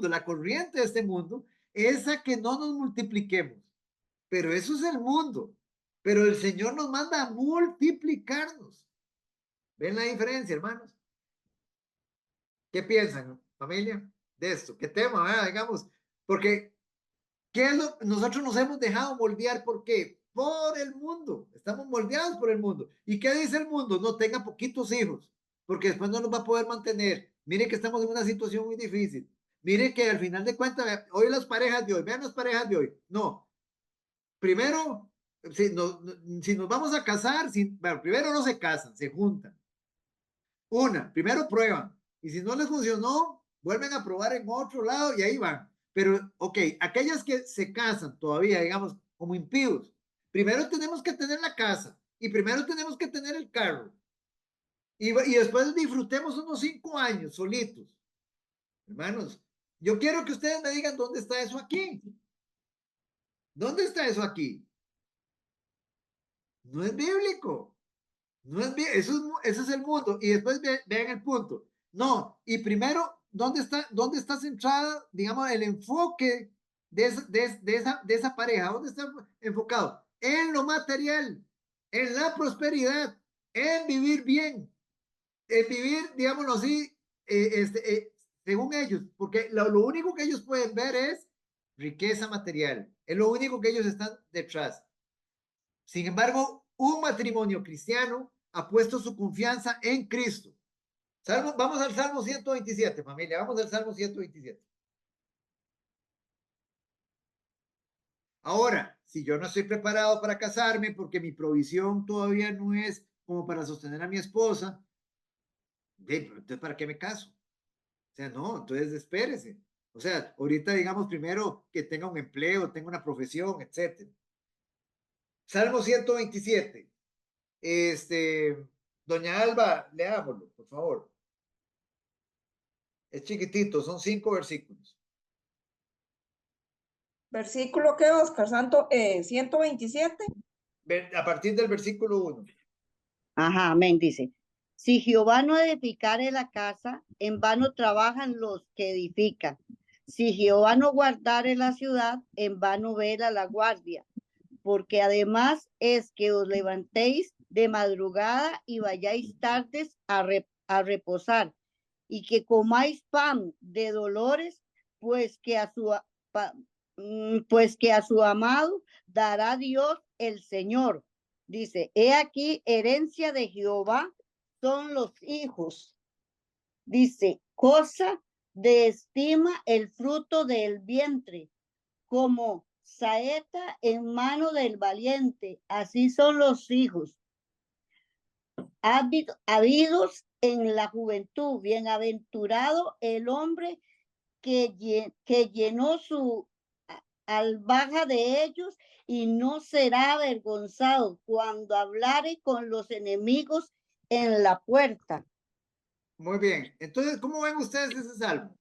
la corriente de este mundo, es a que no nos multipliquemos. Pero eso es el mundo. Pero el Señor nos manda a multiplicarnos. ¿Ven la diferencia, hermanos? ¿Qué piensan, familia, de esto? ¿Qué tema, digamos? Porque, ¿qué es nosotros nos hemos dejado moldear? ¿Por qué? Por el mundo. Estamos moldeados por el mundo. ¿Y qué dice el mundo? No tenga poquitos hijos, porque después no los va a poder mantener. Mire que estamos en una situación muy difícil. Mire que al final de cuentas, hoy las parejas de hoy, vean las parejas de hoy. No. Primero, si nos vamos a casar, bueno, primero no se casan, se juntan. Primero prueban. Y si no les funcionó, vuelven a probar en otro lado y ahí van. Pero, ok, aquellas que se casan todavía, digamos, como impíos, primero tenemos que tener la casa y primero tenemos que tener el carro. Y después disfrutemos unos 5 años solitos. Hermanos, yo quiero que ustedes me digan dónde está eso aquí. ¿Dónde está eso aquí? No es bíblico. No es bien, eso es el mundo. Y después vean el punto. No, y primero, ¿dónde está centrada, digamos, el enfoque de esa pareja? ¿Dónde está enfocado? En lo material, en la prosperidad, en vivir bien, en vivir, digámoslo así, según ellos, porque lo único que ellos pueden ver es riqueza material. Es lo único que ellos están detrás. Sin embargo, un matrimonio cristiano ha puesto su confianza en Cristo. Vamos al Salmo 127, familia, vamos al Salmo 127. Ahora, si yo no estoy preparado para casarme porque mi provisión todavía no es como para sostener a mi esposa, entonces, ¿para qué me caso? O sea, no, entonces espérese. O sea, ahorita digamos primero que tenga un empleo, tenga una profesión, etc. Salmo 127. Doña Alba, leámoslo, por favor. Es chiquitito, son 5 versículos. Versículo que, Oscar Santo, 127. A partir del versículo 1. Ajá, amén, dice. Si Jehová no edificare la casa, en vano trabajan los que edifican. Si Jehová no guardare la ciudad, en vano vela la guardia. Porque además es que os levantéis de madrugada y vayáis tardes a reposar, y que comáis pan de dolores, pues que a su amado dará Dios el Señor. Dice, he aquí, herencia de Jehová son los hijos. Dice, cosa de estima el fruto del vientre, como saeta en mano del valiente, así son los hijos. Habidos en la juventud, bienaventurado el hombre que llenó su albahaca de ellos y no será avergonzado cuando hablare con los enemigos en la puerta. Muy bien. Entonces, ¿cómo ven ustedes ese salmo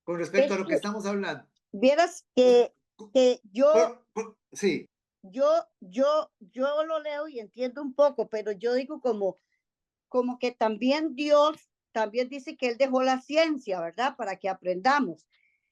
con respecto a lo que estamos hablando? Vieras que yo... Sí. Yo lo leo y entiendo un poco, pero yo digo como como que también Dios también dice que Él dejó la ciencia, ¿verdad? Para que aprendamos.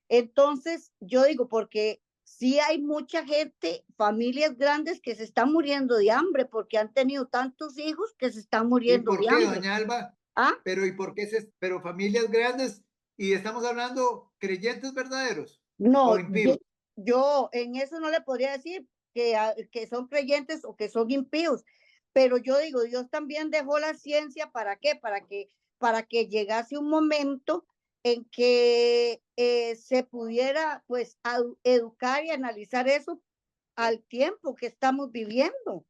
Entonces, yo digo, porque sí hay mucha gente, familias grandes que se están muriendo de hambre porque han tenido tantos hijos que se están ¿Y muriendo por de qué, hambre. doña Alba? ¿Ah? Pero ¿y por qué pero familias grandes y estamos hablando creyentes verdaderos o No, impíos? yo en eso no le podría decir que son creyentes o que son impíos, pero yo digo, Dios también dejó la ciencia, ¿para qué? Para que llegase un momento en que se pudiera pues educar y analizar eso al tiempo que estamos viviendo.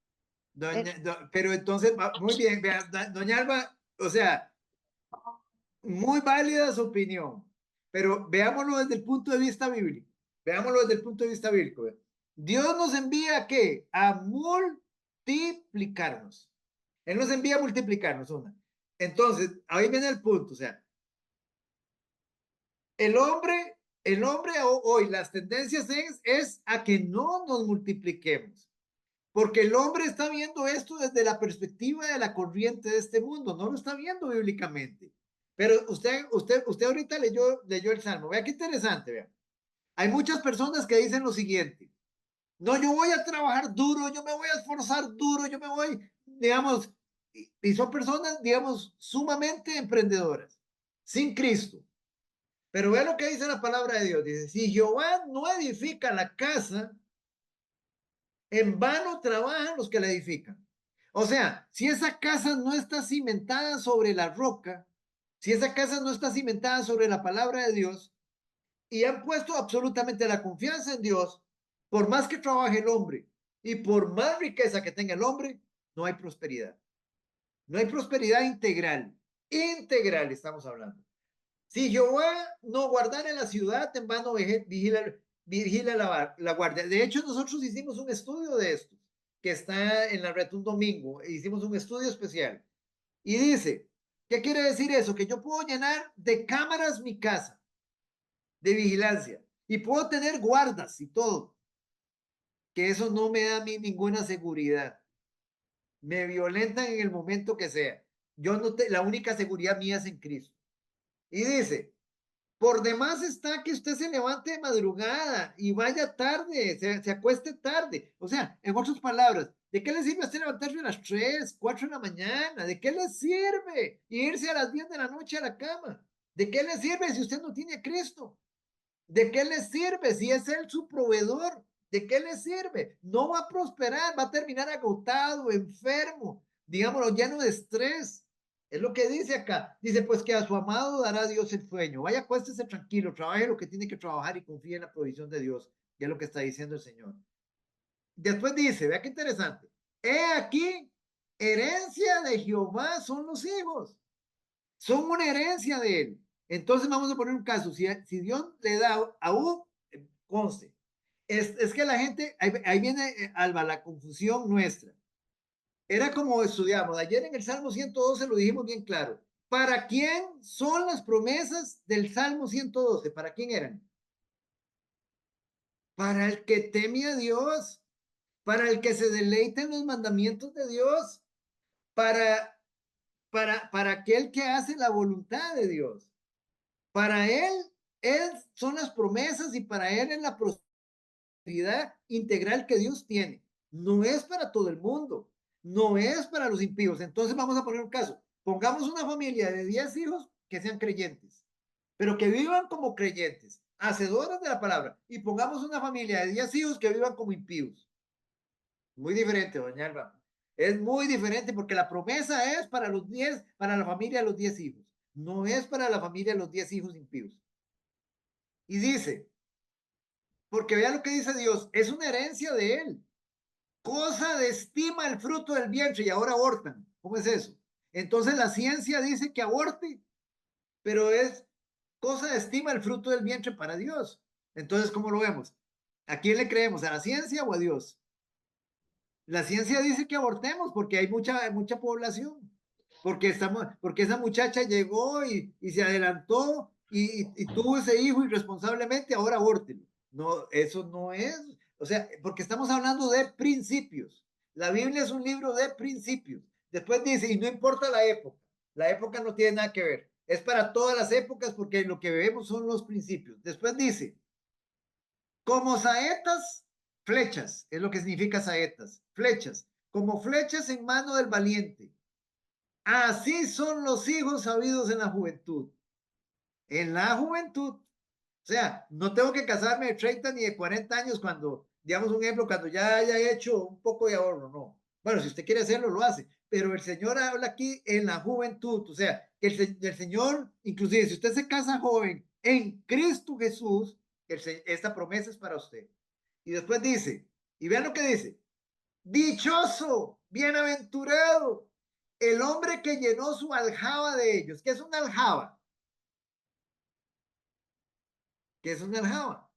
Pero entonces, muy bien, vea, doña Alba, o sea, muy válida su opinión, pero veámoslo desde el punto de vista bíblico. Veámoslo desde el punto de vista bíblico. Dios nos envía ¿a qué? A multiplicarnos. Él nos envía a multiplicarnos, una. Entonces, ahí viene el punto, o sea, el hombre hoy, las tendencias es a que no nos multipliquemos. Porque el hombre está viendo esto desde la perspectiva de la corriente de este mundo, no lo está viendo bíblicamente. Pero usted ahorita leyó el Salmo. Vea qué interesante, vea. Hay muchas personas que dicen lo siguiente: no, yo voy a trabajar duro, yo me voy a esforzar duro, yo me voy, digamos, y son personas, digamos, sumamente emprendedoras, sin Cristo. Pero vea lo que dice la palabra de Dios. Dice, si Jehová no edifica la casa, en vano trabajan los que la edifican. O sea, si esa casa no está cimentada sobre la roca, si esa casa no está cimentada sobre la palabra de Dios y han puesto absolutamente la confianza en Dios, por más que trabaje el hombre y por más riqueza que tenga el hombre, no hay prosperidad. No hay prosperidad integral. Integral estamos hablando. Si Jehová no guardara la ciudad, en vano vigila la guardia. De hecho, nosotros hicimos un estudio de esto, que está en la red un domingo. Hicimos un estudio especial. Y dice, ¿qué quiere decir eso? Que yo puedo llenar de cámaras mi casa, de vigilancia, y puedo tener guardas y todo, que eso no me da a mí ninguna seguridad. Me violentan en el momento que sea. La única seguridad mía es en Cristo. Y dice, por demás está que usted se levante de madrugada y vaya tarde, se acueste tarde. O sea, en otras palabras, ¿de qué le sirve a usted levantarse a las 3, 4 de la mañana? ¿De qué le sirve irse a las 10 de la noche a la cama? ¿De qué le sirve si usted no tiene a Cristo? ¿De qué le sirve si es Él su proveedor? ¿De qué le sirve? No va a prosperar, va a terminar agotado, enfermo, digámoslo, lleno de estrés. Es lo que dice acá. Dice, pues que a su amado dará Dios el sueño. Vaya, acuéstese tranquilo, trabaje lo que tiene que trabajar y confíe en la provisión de Dios. Y es lo que está diciendo el Señor. Después dice, vea qué interesante. He aquí, herencia de Jehová son los hijos. Son una herencia de Él. Entonces vamos a poner un caso. Si Dios le da a un, conste, es que la gente, ahí viene, Alba, la confusión nuestra. Era como estudiamos. Ayer en el Salmo 112 lo dijimos bien claro. ¿Para quién son las promesas del Salmo 112? ¿Para quién eran? Para el que teme a Dios, para el que se deleita en los mandamientos de Dios, para aquel que hace la voluntad de Dios. Para él son las promesas y para él es la prosperidad integral que Dios tiene. No es para todo el mundo, no es para los impíos. Entonces vamos a poner un caso. Pongamos una familia de 10 hijos que sean creyentes, pero que vivan como creyentes, hacedores de la palabra. Y pongamos una familia de 10 hijos que vivan como impíos. Muy diferente, doña Alba. Es muy diferente porque la promesa es para los 10, para la familia de los 10 hijos. No es para la familia de los 10 hijos impíos. Y dice, porque vea lo que dice Dios, es una herencia de Él. Cosa de estima el fruto del vientre y ahora abortan. ¿Cómo es eso? Entonces la ciencia dice que aborte, pero es cosa de estima el fruto del vientre para Dios. Entonces, ¿cómo lo vemos? ¿A quién le creemos? ¿A la ciencia o a Dios? La ciencia dice que abortemos porque hay mucha población, porque esa muchacha llegó y se adelantó y tuvo ese hijo irresponsablemente, ahora abórtelo. No, eso no es, o sea, porque estamos hablando de principios. La Biblia es un libro de principios, Después dice, y no importa la época no tiene nada que ver. Es para todas las épocas porque lo que vemos son los principios. Después dice, como saetas, flechas, es lo que significa saetas, flechas, como flechas en mano del valiente. Así son los hijos sabidos en la juventud. En la juventud. O sea, no tengo que casarme de 30 ni de 40 años cuando, digamos un ejemplo, cuando ya haya hecho un poco de ahorro, no. Bueno, si usted quiere hacerlo, lo hace. Pero el Señor habla aquí en la juventud. O sea, que el Señor, inclusive si usted se casa joven en Cristo Jesús, esta promesa es para usted. Y después dice, y vean lo que dice, dichoso, bienaventurado, el hombre que llenó su aljaba de ellos. ¿Qué es una aljaba? ¿Qué es una aljaba?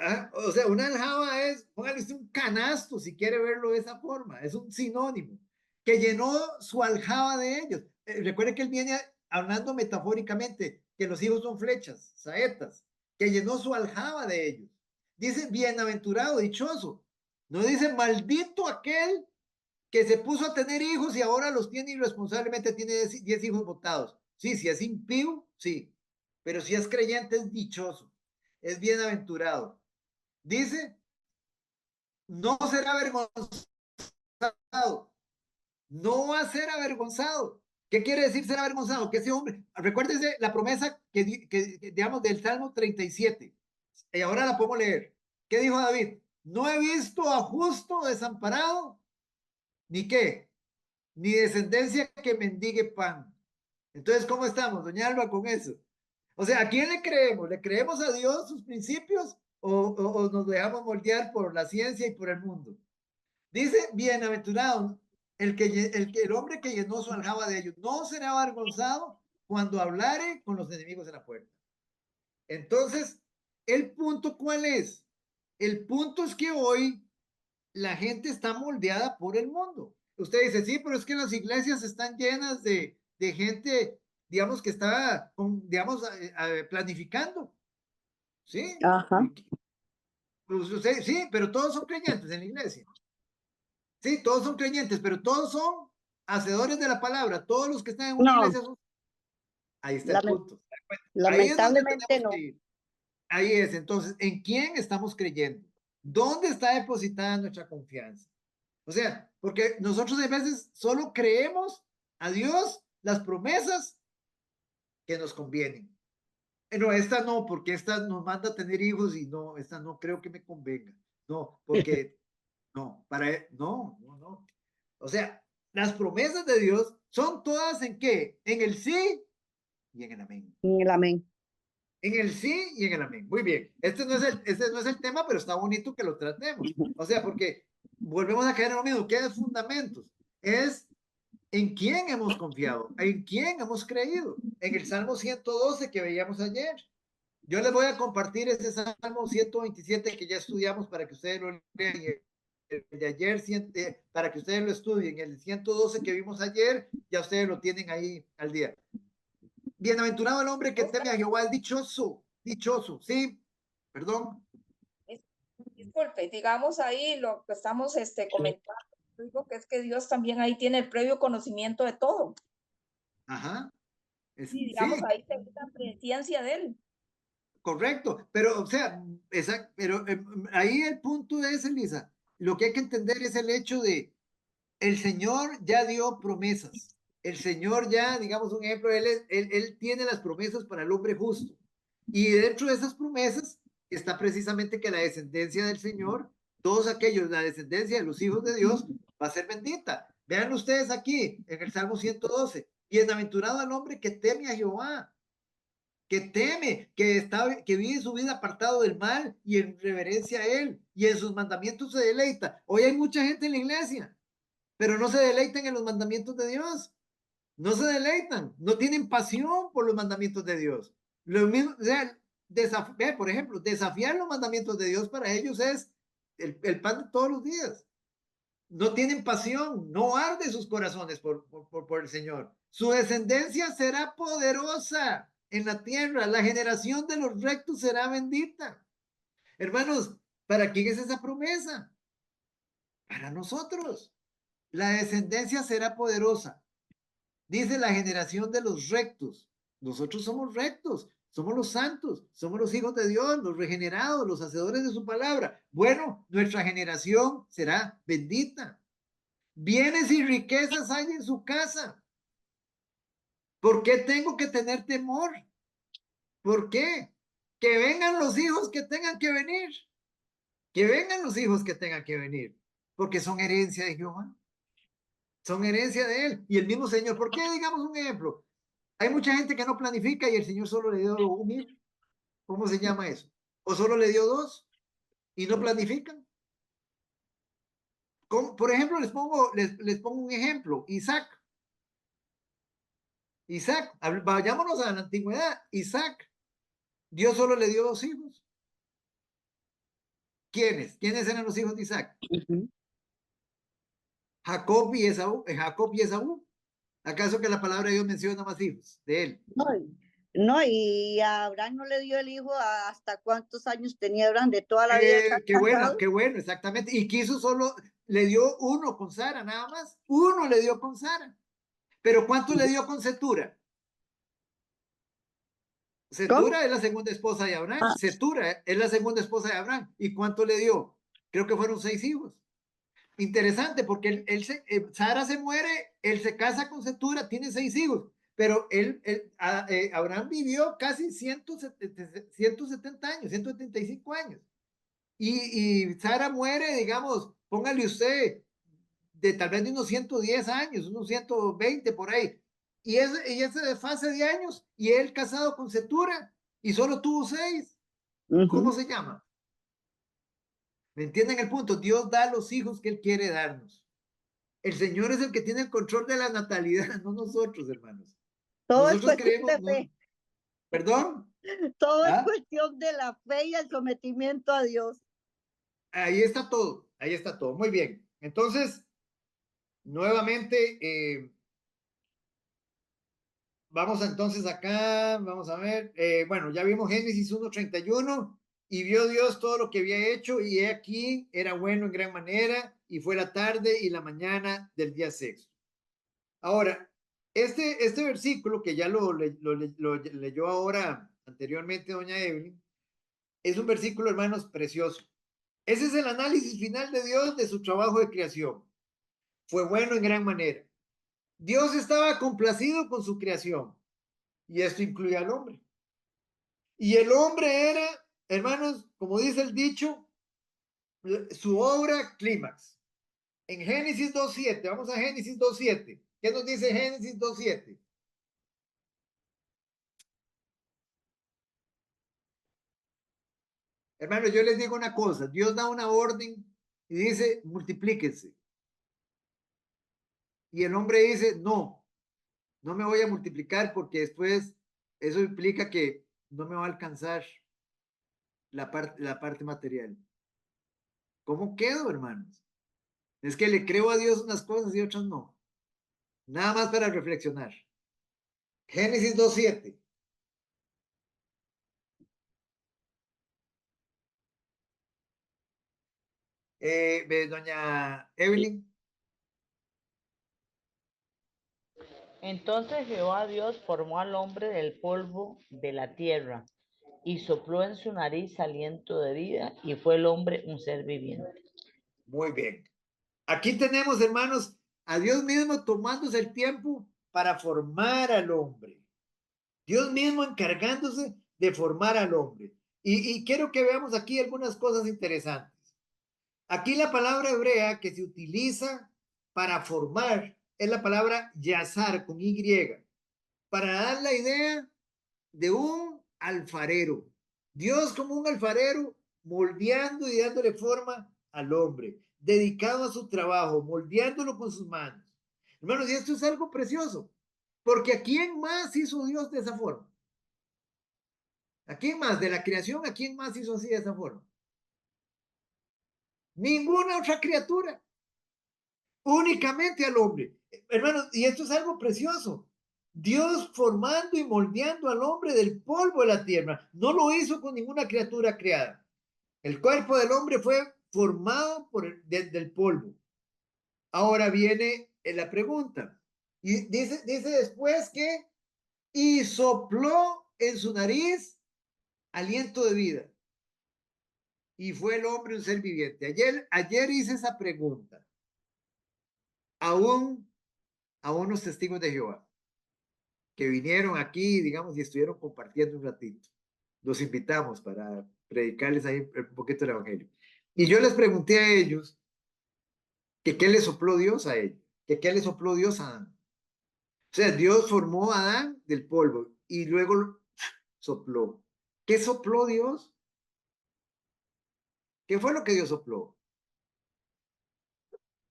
Ah, o sea, una aljaba es, póngale un canasto si quiere verlo de esa forma, es un sinónimo, que llenó su aljaba de ellos. Recuerde que él viene hablando metafóricamente, que los hijos son flechas, saetas, que llenó su aljaba de ellos. Dice bienaventurado, dichoso. No dice maldito aquel que se puso a tener hijos y ahora los tiene irresponsablemente, tiene 10 hijos botados. Sí, si es impío, sí, pero si es creyente es dichoso, es bienaventurado. Dice, no será avergonzado, no va a ser avergonzado. ¿Qué quiere decir ser avergonzado? Que ese hombre, recuérdese la promesa digamos, del Salmo 37, y ahora la podemos leer. ¿Qué dijo David? No he visto a justo desamparado, ni qué, ni descendencia que mendigue pan. Entonces, ¿cómo estamos, doña Alba, con eso? O sea, ¿a quién le creemos? ¿Le creemos a Dios sus principios o nos dejamos moldear por la ciencia y por el mundo? Dice, bienaventurado, el hombre que llenó su aljaba de ellos, no será avergonzado cuando hablare con los enemigos en la puerta. Entonces, ¿el punto cuál es? El punto es que hoy la gente está moldeada por el mundo. Usted dice, sí, pero es que las iglesias están llenas de gente, digamos, que está, digamos, planificando. ¿Sí? Ajá. Pues usted, sí, pero todos son creyentes en la iglesia. Sí, todos son creyentes, pero todos son hacedores de la palabra. Todos los que están en una No, iglesia son... Ahí está el punto. Ahí es donde lamentablemente tenemos no. que ir. Ahí es. Entonces, ¿en quién estamos creyendo? ¿Dónde está depositada nuestra confianza? O sea, porque nosotros a veces solo creemos a Dios las promesas que nos convienen. No, esta no, porque esta nos manda a tener hijos y no, esta no creo que me convenga. No, porque no, no. O sea, las promesas de Dios son todas en qué? En el sí y en el amén. En el amén. En el sí y en el amén. Muy bien. Este no es el tema, pero está bonito que lo tratemos. O sea, porque volvemos a caer en lo mismo. ¿Qué es fundamentos? Es en quién hemos confiado, en quién hemos creído. En el Salmo 112 que veíamos ayer. Yo les voy a compartir ese Salmo 127 que ya estudiamos para que ustedes lo lean. El de ayer, para que ustedes lo estudien. El 112 que vimos ayer, ya ustedes lo tienen ahí al día. Bienaventurado el hombre que teme a Jehová, es dichoso, dichoso, ¿sí? Perdón. Disculpe, digamos ahí lo que estamos comentando, digo que es que Dios también ahí tiene el previo conocimiento de todo. Ajá. Y digamos Sí, ahí tengo la presciencia de él. correcto. Pero, o sea, pero ahí el punto es, Elisa, lo que hay que entender es el hecho de el Señor ya dio promesas. El Señor ya, digamos un ejemplo, él tiene las promesas para el hombre justo. Y dentro de esas promesas está precisamente que la descendencia del Señor, todos aquellos, la descendencia de los hijos de Dios, va a ser bendita. Vean ustedes aquí en el Salmo 112, bienaventurado el hombre que teme a Jehová, que teme, que vive su vida apartado del mal y en reverencia a él, y en sus mandamientos se deleita. Hoy hay mucha gente en la iglesia, pero no se deleitan en los mandamientos de Dios. No se deleitan, no tienen pasión por los mandamientos de Dios. Lo mismo, o sea, por ejemplo, desafiar los mandamientos de Dios para ellos es el pan de todos los días. No tienen pasión, no arde sus corazones por el Señor. Su descendencia será poderosa en la tierra, la generación de los rectos será bendita. Hermanos, ¿para quién es esa promesa? Para nosotros. la descendencia será poderosa. Dice la generación de los rectos. Nosotros somos rectos, somos los santos, somos los hijos de Dios, los regenerados, los hacedores de su palabra. Bueno, nuestra generación será bendita. Bienes y riquezas hay en su casa. ¿Por qué tengo que tener temor? ¿Por qué? Que vengan los hijos que tengan que venir. Que vengan los hijos que tengan que venir. Porque son herencia de Jehová. Son herencia de él. Y el mismo Señor. ¿Por qué? Digamos un ejemplo. Hay mucha gente que no planifica y el Señor solo le dio un hijo. ¿Cómo se llama eso? O solo le dio dos y no planifican. Por ejemplo, les pongo un ejemplo. Isaac, vayámonos a la antigüedad. Isaac, Dios solo le dio dos hijos. ¿Quiénes? ¿Quiénes eran los hijos de Isaac? Jacob y Esaú. ¿Acaso que la palabra de Dios menciona más hijos de él? No, y a Abraham no le dio el hijo hasta cuántos años tenía Abraham de toda la vida. Qué bueno, exactamente. Y quiso solo, le dio uno con Sara, nada más. Uno le dio con Sara. Pero ¿cuánto le dio con Setura? Setura es la segunda esposa de Abraham. Setura es la segunda esposa de Abraham. ¿Y cuánto le dio? Creo que fueron 6 hijos. Interesante, porque Sara se muere, él se casa con Setura, tiene 6 hijos, pero Abraham vivió casi 170 años, 175 años. Y Sara muere, digamos, póngale usted, tal vez de unos 110 años, unos 120 por ahí. Y ese desfase de años, y él casado con Setura, y solo tuvo 6. ¿Cómo se llama? ¿Me entienden el punto? Dios da los hijos que Él quiere darnos. El Señor es el que tiene el control de la natalidad, no nosotros, hermanos. Todo Nosotros es cuestión de fe. ¿Perdón? Todo es cuestión de la fe y el sometimiento a Dios. Ahí está todo, ahí está todo. Muy bien. Entonces, nuevamente, vamos entonces acá, vamos a ver. Bueno, ya vimos Génesis 1:31. Y vio Dios todo lo que había hecho, y he aquí era bueno en gran manera, y fue la tarde y la mañana del día sexto. Ahora, este versículo que ya lo leyó ahora anteriormente doña Evelyn, es un versículo, hermanos, precioso. Ese es el análisis final de Dios de su trabajo de creación. Fue bueno en gran manera. Dios estaba complacido con su creación, y esto incluye al hombre. Y el hombre era, hermanos, como dice el dicho, su obra clímax. En Génesis 2:7, vamos a Génesis 2:7. ¿Qué nos dice Génesis 2:7? Hermanos, yo les digo una cosa, Dios da una orden y dice, multiplíquense. Y el hombre dice, no me voy a multiplicar porque después eso implica que no me va a alcanzar la parte material. ¿Cómo quedo, hermanos? Es que le creo a Dios unas cosas y otras no. Nada más para reflexionar. Génesis 2:7. Doña Evelyn. Entonces Jehová Dios formó al hombre del polvo de la tierra y sopló en su nariz aliento de vida, y fue el hombre un ser viviente. Muy bien. Aquí tenemos, hermanos, a Dios mismo tomándose el tiempo para formar al hombre. Dios mismo encargándose de formar al hombre. Y quiero que veamos aquí algunas cosas interesantes. Aquí la palabra hebrea que se utiliza para formar es la palabra yazar con Y, para dar la idea de un alfarero. Dios como un alfarero moldeando y dándole forma al hombre, dedicado a su trabajo, moldeándolo con sus manos. Hermanos, y esto es algo precioso, porque ¿a quién más hizo Dios de esa forma? ¿A quién más? De la creación, ¿a quién más hizo así de esa forma? Ninguna otra criatura. Únicamente al hombre. Hermanos, y esto es algo precioso. Dios formando y moldeando al hombre del polvo de la tierra. No lo hizo con ninguna criatura creada. El cuerpo del hombre fue formado desde el polvo. Ahora viene la pregunta. Y dice después que, y sopló en su nariz aliento de vida. Y fue el hombre un ser viviente. Ayer hice esa pregunta a unos testigos de Jehová que vinieron aquí, digamos, y estuvieron compartiendo un ratito. Los invitamos para predicarles ahí un poquito el evangelio. Y yo les pregunté a ellos que qué le sopló Dios a ellos, que qué le sopló Dios a Adán. O sea, Dios formó a Adán del polvo y luego sopló. ¿Qué sopló Dios? ¿Qué fue lo que Dios sopló?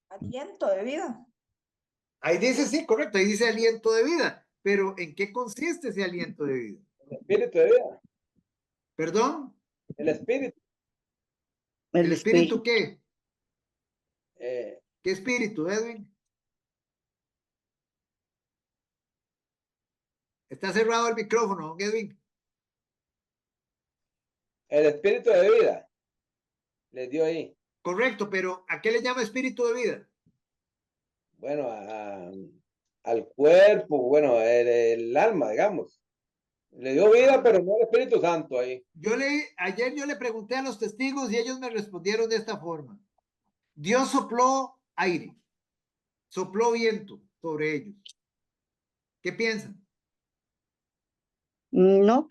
Aliento de vida. Ahí dice, sí, correcto, ahí dice aliento de vida. Pero ¿en qué consiste ese aliento de vida? El espíritu de vida. ¿Perdón? El espíritu. ¿El espíritu qué? Eh, ¿Qué espíritu, Edwin? Está cerrado el micrófono, don Edwin. el espíritu de vida. Les dio ahí. Correcto, pero ¿a qué le llama espíritu de vida? Bueno, al cuerpo, bueno, el alma, digamos. Le dio vida, pero no el Espíritu Santo ahí. Ayer yo le pregunté a los testigos y ellos me respondieron de esta forma. Dios sopló aire, sopló viento sobre ellos. ¿Qué piensan? No,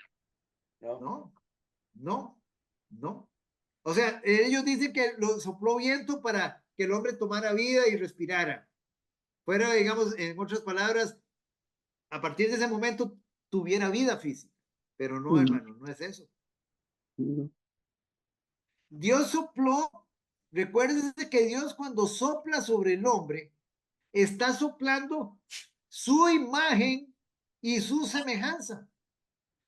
¿No? No. O sea, ellos dicen que lo sopló viento para que el hombre tomara vida y respirara. Fuera, digamos, en otras palabras, a partir de ese momento tuviera vida física. Pero no, hermano, no es eso. Dios sopló, recuérdense que Dios cuando sopla sobre el hombre, está soplando su imagen y su semejanza.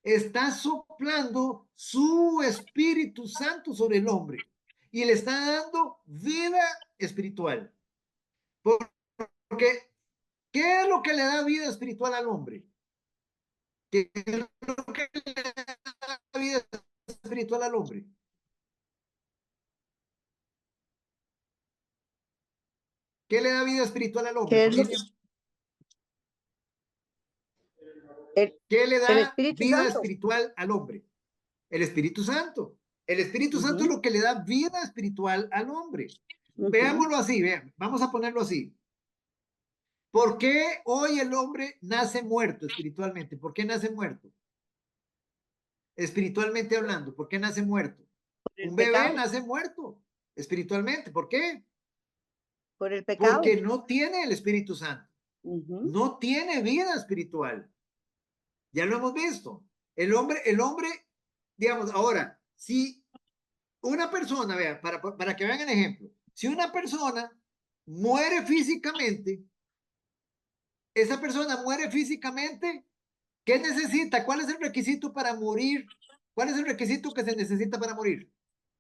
Está soplando su Espíritu Santo sobre el hombre y le está dando vida espiritual. Porque, ¿qué es lo que le da vida espiritual al hombre? ¿Qué es lo que le da vida espiritual al hombre? ¿Qué le da vida espiritual al hombre? ¿Qué le da vida espiritual al hombre? El Espíritu Santo. El Espíritu Santo es lo que le da vida espiritual al hombre. Veámoslo así, vean, vamos a ponerlo así. ¿Por qué hoy el hombre nace muerto espiritualmente? ¿Por qué nace muerto? Espiritualmente hablando, ¿por qué nace muerto? Un bebé nace muerto espiritualmente. ¿Por qué? Por el pecado. Porque no tiene el Espíritu Santo. No tiene vida espiritual. Ya lo hemos visto. El hombre, digamos, ahora, si una persona, vea, para que vean el ejemplo, si una persona muere físicamente, esa persona muere físicamente, ¿qué necesita? ¿Cuál es el requisito para morir? ¿Cuál es el requisito que se necesita para morir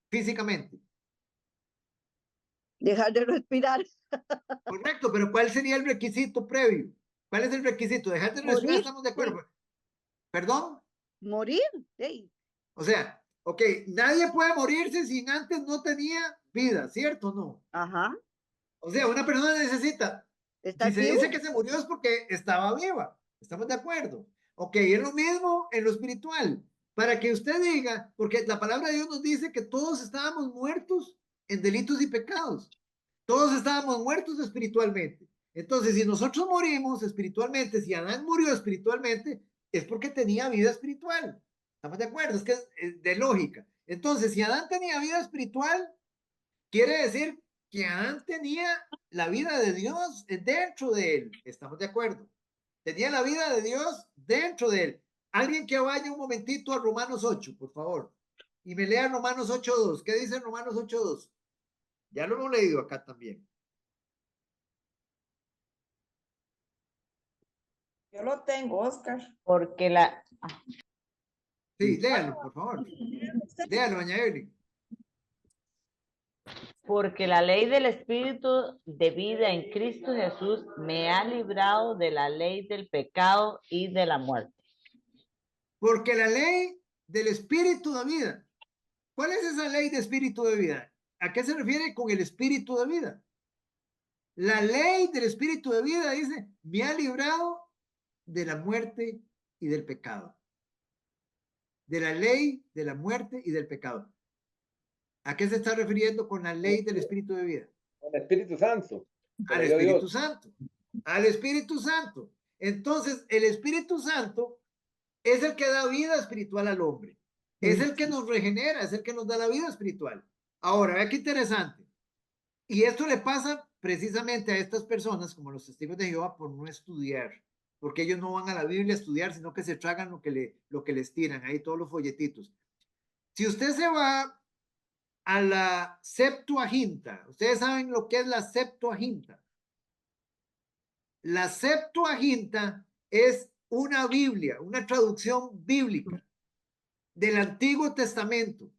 físicamente? Dejar de respirar. Correcto, pero ¿cuál sería el requisito previo? ¿Cuál es el requisito? Dejar de respirar, estamos de acuerdo. Sí. ¿Perdón? Morir, sí. O sea, ok, nadie puede morirse si antes no tenía vida, ¿cierto o no? Ajá. O sea, una persona necesita, si se dice que se murió es porque estaba viva, ¿estamos de acuerdo? Ok, es lo mismo en lo espiritual, para que usted diga, porque la palabra de Dios nos dice que todos estábamos muertos en delitos y pecados, todos estábamos muertos espiritualmente. Entonces, si nosotros morimos espiritualmente, si Adán murió espiritualmente, es porque tenía vida espiritual. ¿Estamos de acuerdo? Es que es de lógica. Entonces, si Adán tenía vida espiritual, quiere decir que Adán tenía la vida de Dios dentro de él. ¿Estamos de acuerdo? Tenía la vida de Dios dentro de él. Alguien que vaya un momentito a Romanos 8, por favor, y me lea Romanos 8.2. ¿Qué dice Romanos 8.2? Ya lo hemos leído acá también. Yo lo tengo, Oscar. Porque Sí, léalo, por favor. Léalo, doña Evelyn. Porque la ley del Espíritu de vida en Cristo Jesús me ha librado de la ley del pecado y de la muerte. Porque la ley del Espíritu de vida. ¿Cuál es esa ley de Espíritu de vida? ¿A qué se refiere con el Espíritu de vida? La ley del espíritu de vida, dice, me ha librado de la muerte y del pecado. De la ley, de la muerte y del pecado. ¿A qué se está refiriendo con la ley del espíritu de vida? El Espíritu Santo. Al Espíritu Santo. Al Espíritu Santo. Entonces, el Espíritu Santo es el que da vida espiritual al hombre. Es el que nos regenera, es el que nos da la vida espiritual. Ahora, vea qué interesante. Y esto le pasa precisamente a estas personas, como los testigos de Jehová, por no estudiar. Porque ellos no van a la Biblia a estudiar, sino que se tragan lo que les tiran, ahí todos los folletitos. Si usted se va a la Septuaginta, ustedes saben lo que es la Septuaginta. La Septuaginta es una Biblia, una traducción bíblica del Antiguo Testamento.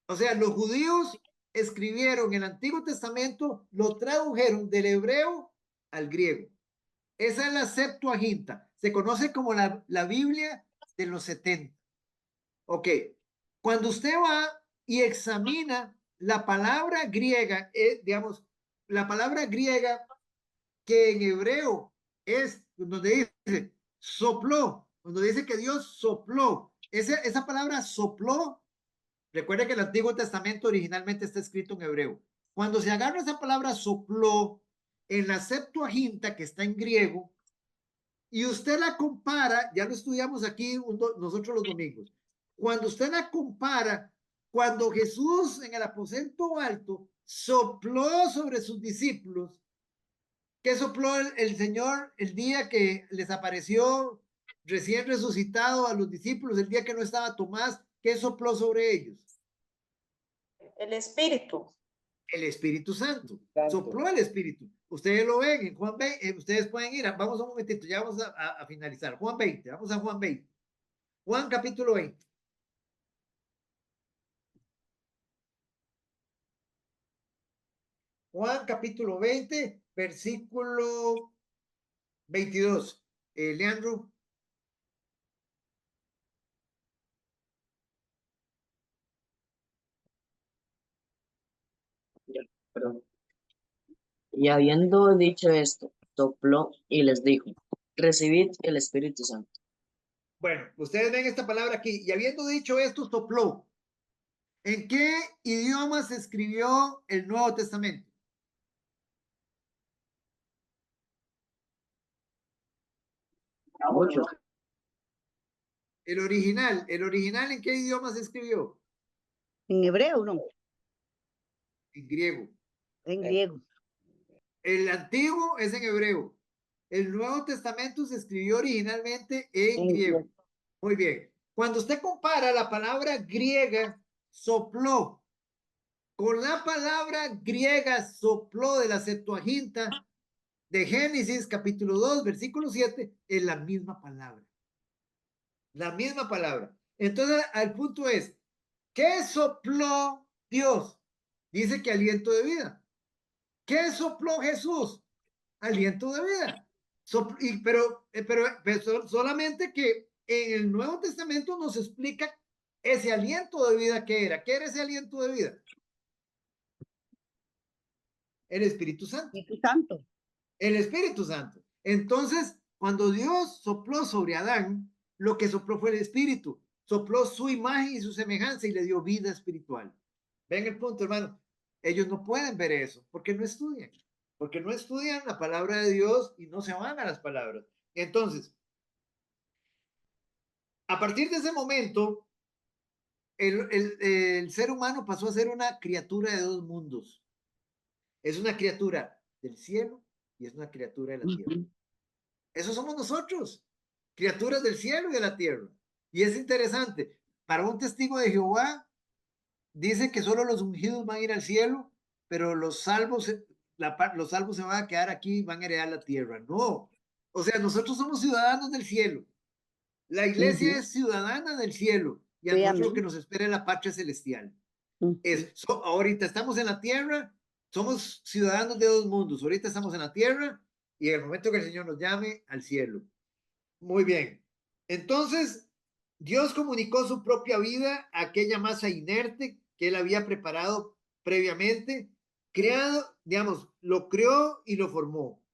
O sea, los judíos escribieron el Antiguo Testamento, lo tradujeron del hebreo al griego. Esa es la Septuaginta. Se conoce como la Biblia de los 70. Ok. Cuando usted va y examina la palabra griega, digamos, la palabra griega que en hebreo es donde dice sopló, cuando dice que Dios sopló, esa palabra sopló, recuerde que el Antiguo Testamento originalmente está escrito en hebreo. Cuando se agarra esa palabra sopló en la Septuaginta, que está en griego, y usted la compara, ya lo estudiamos aquí nosotros los domingos, cuando usted la compara, cuando Jesús en el aposento alto sopló sobre sus discípulos, ¿qué sopló el Señor el día que les apareció recién resucitado a los discípulos, el día que no estaba Tomás? ¿Qué sopló sobre ellos? El Espíritu. El Espíritu Santo. Sopló el Espíritu. Ustedes lo ven en Juan 20, ustedes pueden ir, vamos un momentito, ya vamos a finalizar. Juan 20, vamos a Juan 20. Juan capítulo 20. Juan capítulo 20, versículo 22. Leandro. Perdón. Y habiendo dicho esto, sopló y les dijo, recibid el Espíritu Santo. Bueno, ustedes ven esta palabra aquí. Y habiendo dicho esto, sopló. ¿En qué idioma se escribió el Nuevo Testamento? Muchos. El original ¿en qué idioma se escribió? En hebreo, no, En griego. en griego. El antiguo es en hebreo. El Nuevo Testamento se escribió originalmente en griego. Muy bien. Cuando usted compara la palabra griega sopló con la palabra griega sopló de la Septuaginta de Génesis capítulo 2 versículo 7, es la misma palabra. La misma palabra. Entonces, el punto es, ¿qué sopló Dios? Dice que aliento de vida. ¿Qué sopló Jesús? Aliento de vida. Pero solamente que en el Nuevo Testamento nos explica ese aliento de vida que era. ¿Qué era ese aliento de vida? El Espíritu Santo. Espíritu Santo. El Espíritu Santo. Entonces, cuando Dios sopló sobre Adán, lo que sopló fue el Espíritu. Sopló su imagen y su semejanza y le dio vida espiritual. Ven el punto, hermano. Ellos no pueden ver eso porque no estudian. Porque no estudian la palabra de Dios y no se van a las palabras. Entonces, a partir de ese momento, el ser humano pasó a ser una criatura de dos mundos. Es una criatura del cielo y es una criatura de la tierra. Eso somos nosotros, criaturas del cielo y de la tierra. Y es interesante, para un testigo de Jehová, dice que solo los ungidos van a ir al cielo, pero los salvos se van a quedar aquí y van a heredar la tierra. No, o sea, nosotros somos ciudadanos del cielo. La iglesia es ciudadana del cielo y a nosotros lo que nos espera es la patria celestial. Ahorita estamos en la tierra, somos ciudadanos de dos mundos. Ahorita estamos en la tierra y en el momento que el Señor nos llame al cielo. Muy bien. Entonces, Dios comunicó su propia vida a aquella masa inerte que él había preparado previamente, creado, digamos, lo creó y lo formó.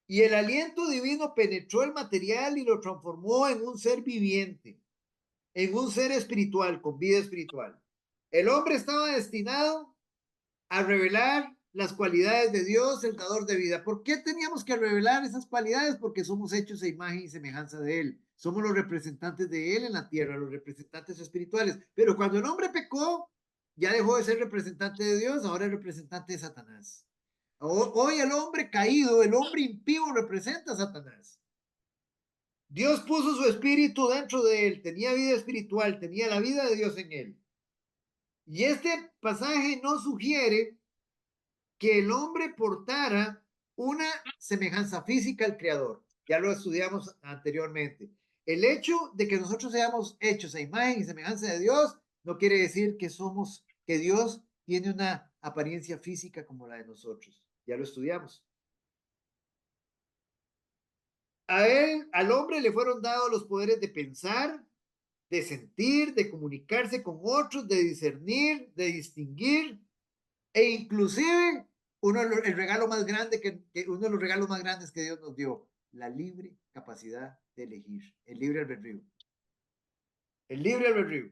Y el aliento divino penetró el material y lo transformó en un ser viviente, en un ser espiritual, con vida espiritual. El hombre estaba destinado a revelar las cualidades de Dios, el dador de vida. ¿Por qué teníamos que revelar esas cualidades? Porque somos hechos a imagen y semejanza de Él. Somos los representantes de Él en la tierra, los representantes espirituales. Pero cuando el hombre pecó, ya dejó de ser representante de Dios, ahora es representante de Satanás. Hoy el hombre caído, el hombre impío representa a Satanás. Dios puso su espíritu dentro de él, tenía vida espiritual, tenía la vida de Dios en él. Y este pasaje nos sugiere que el hombre portara una semejanza física al Creador. Ya lo estudiamos anteriormente. El hecho de que nosotros seamos hechos a imagen y semejanza de Dios no quiere decir que Dios tiene una apariencia física como la de nosotros. Ya lo estudiamos. A él, al hombre le fueron dados los poderes de pensar, de sentir, de comunicarse con otros, de discernir, de distinguir, e inclusive el regalo más grande uno de los regalos más grandes que Dios nos dio, la libre capacidad de elegir, el libre albedrío. El libre albedrío.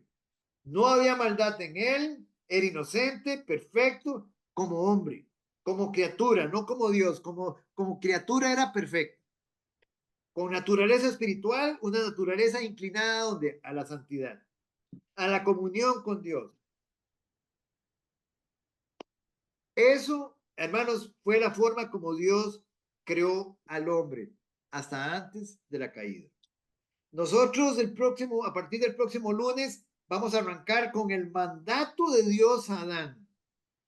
No había maldad en él, era inocente, perfecto, como hombre, como criatura, no como Dios, como criatura era perfecto. Con naturaleza espiritual, una naturaleza inclinada ¿dónde? A la santidad, a la comunión con Dios. Eso, hermanos, fue la forma como Dios creó al hombre hasta antes de la caída. Nosotros a partir del próximo lunes, vamos a arrancar con el mandato de Dios a Adán,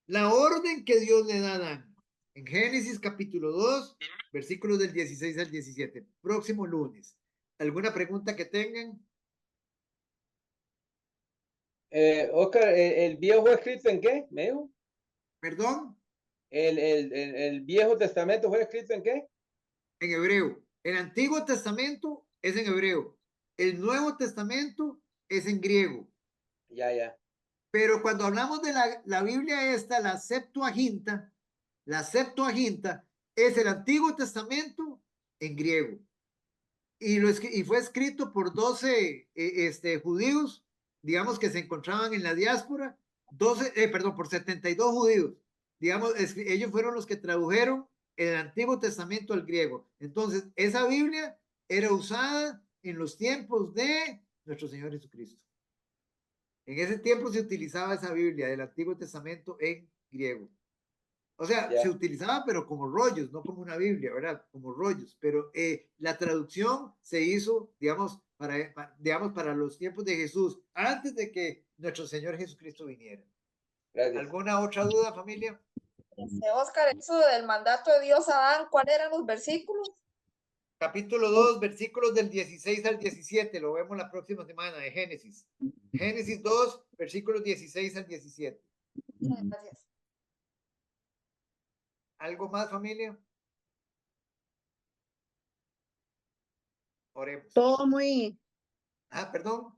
la orden que Dios le da a Adán. En Génesis capítulo 2, versículos del 16 al 17. Próximo lunes. ¿Alguna pregunta que tengan? Oscar, ¿el viejo fue escrito en qué? ¿Me dijo? ¿Perdón? ¿El Viejo Testamento fue escrito en qué? En hebreo. El Antiguo Testamento es en hebreo. El Nuevo Testamento es en griego. Ya. Pero cuando hablamos de la Biblia esta, la Septuaginta es el Antiguo Testamento en griego. Y fue escrito por 12 judíos, digamos, que se encontraban en la diáspora, por 72 judíos. Digamos, ellos fueron los que tradujeron el Antiguo Testamento al griego. Entonces, esa Biblia era usada en los tiempos de nuestro Señor Jesucristo. En ese tiempo se utilizaba esa Biblia del Antiguo Testamento en griego. O sea, se utilizaba, pero como rollos, no como una Biblia, ¿verdad? Como rollos. Pero la traducción se hizo, digamos, para los tiempos de Jesús, antes de que nuestro Señor Jesucristo viniera. Gracias. ¿Alguna otra duda, familia? Oscar, eso del mandato de Dios a Adán, ¿cuáles eran los versículos? Capítulo 2, versículos del 16 al 17, lo vemos la próxima semana de Génesis. Génesis 2, versículos 16 al 17. Gracias. ¿Algo más, familia? Oremos. Todo muy, Perdón.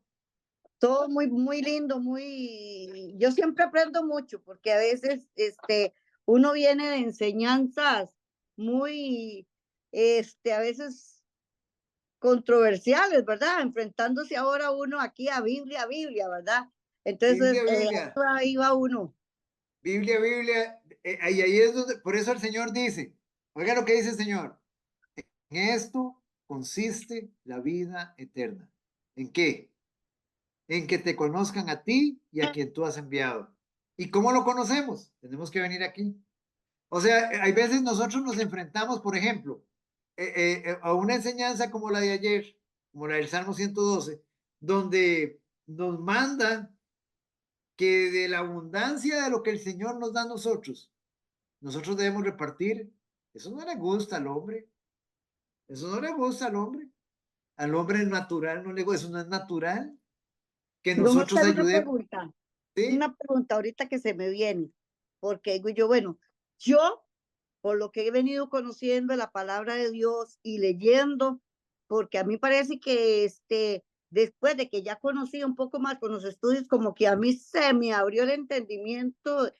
todo muy lindo, yo siempre aprendo mucho porque a veces uno viene de enseñanzas muy, a veces controversiales, ¿verdad? Enfrentándose ahora uno aquí a Biblia, ¿verdad? Entonces, Biblia. ahí va uno. Biblia, ahí es donde, por eso el Señor dice, oiga lo que dice el Señor, en esto consiste la vida eterna. ¿En qué? En que te conozcan a ti y a quien tú has enviado. ¿Y cómo lo conocemos? Tenemos que venir aquí. O sea, hay veces nosotros nos enfrentamos, por ejemplo, a una enseñanza como la de ayer, como la del Salmo 112, donde nos mandan que de la abundancia de lo que el Señor nos da a nosotros debemos repartir. Eso no le gusta al hombre. Eso no le gusta al hombre. Al hombre natural no le gusta. Eso no es natural. Que nosotros ayudemos. Una pregunta ahorita que se me viene. Porque digo yo, bueno, yo, por lo que he venido conociendo la palabra de Dios y leyendo, porque a mí parece que después de que ya conocí un poco más con los estudios, como que a mí se me abrió el entendimiento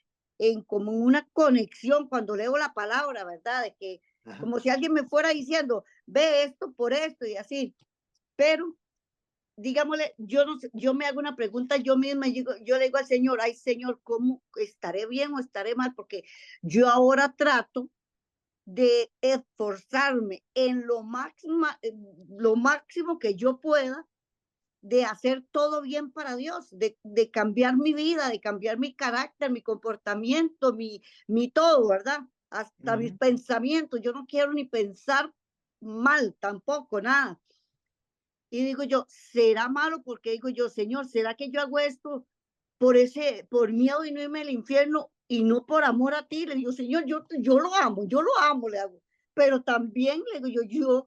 como en una conexión cuando leo la palabra, ¿verdad? De que Ajá. como si alguien me fuera diciendo, ve esto por esto y así. Pero, digámosle, yo no sé, yo me hago una pregunta yo misma y yo le digo al Señor, ay Señor, ¿cómo estaré bien o estaré mal? Porque yo ahora trato de esforzarme en lo máximo que yo pueda de hacer todo bien para Dios, de cambiar mi vida, de cambiar mi carácter, mi comportamiento, mi todo, ¿verdad? Hasta mis Ujú. pensamientos. Yo no quiero ni pensar mal tampoco, nada. Y digo yo, ¿será malo? Porque digo yo, Señor, ¿será que yo hago esto por miedo y no irme al infierno y no por amor a ti? Le digo, Señor, yo lo amo, le hago. Pero también le digo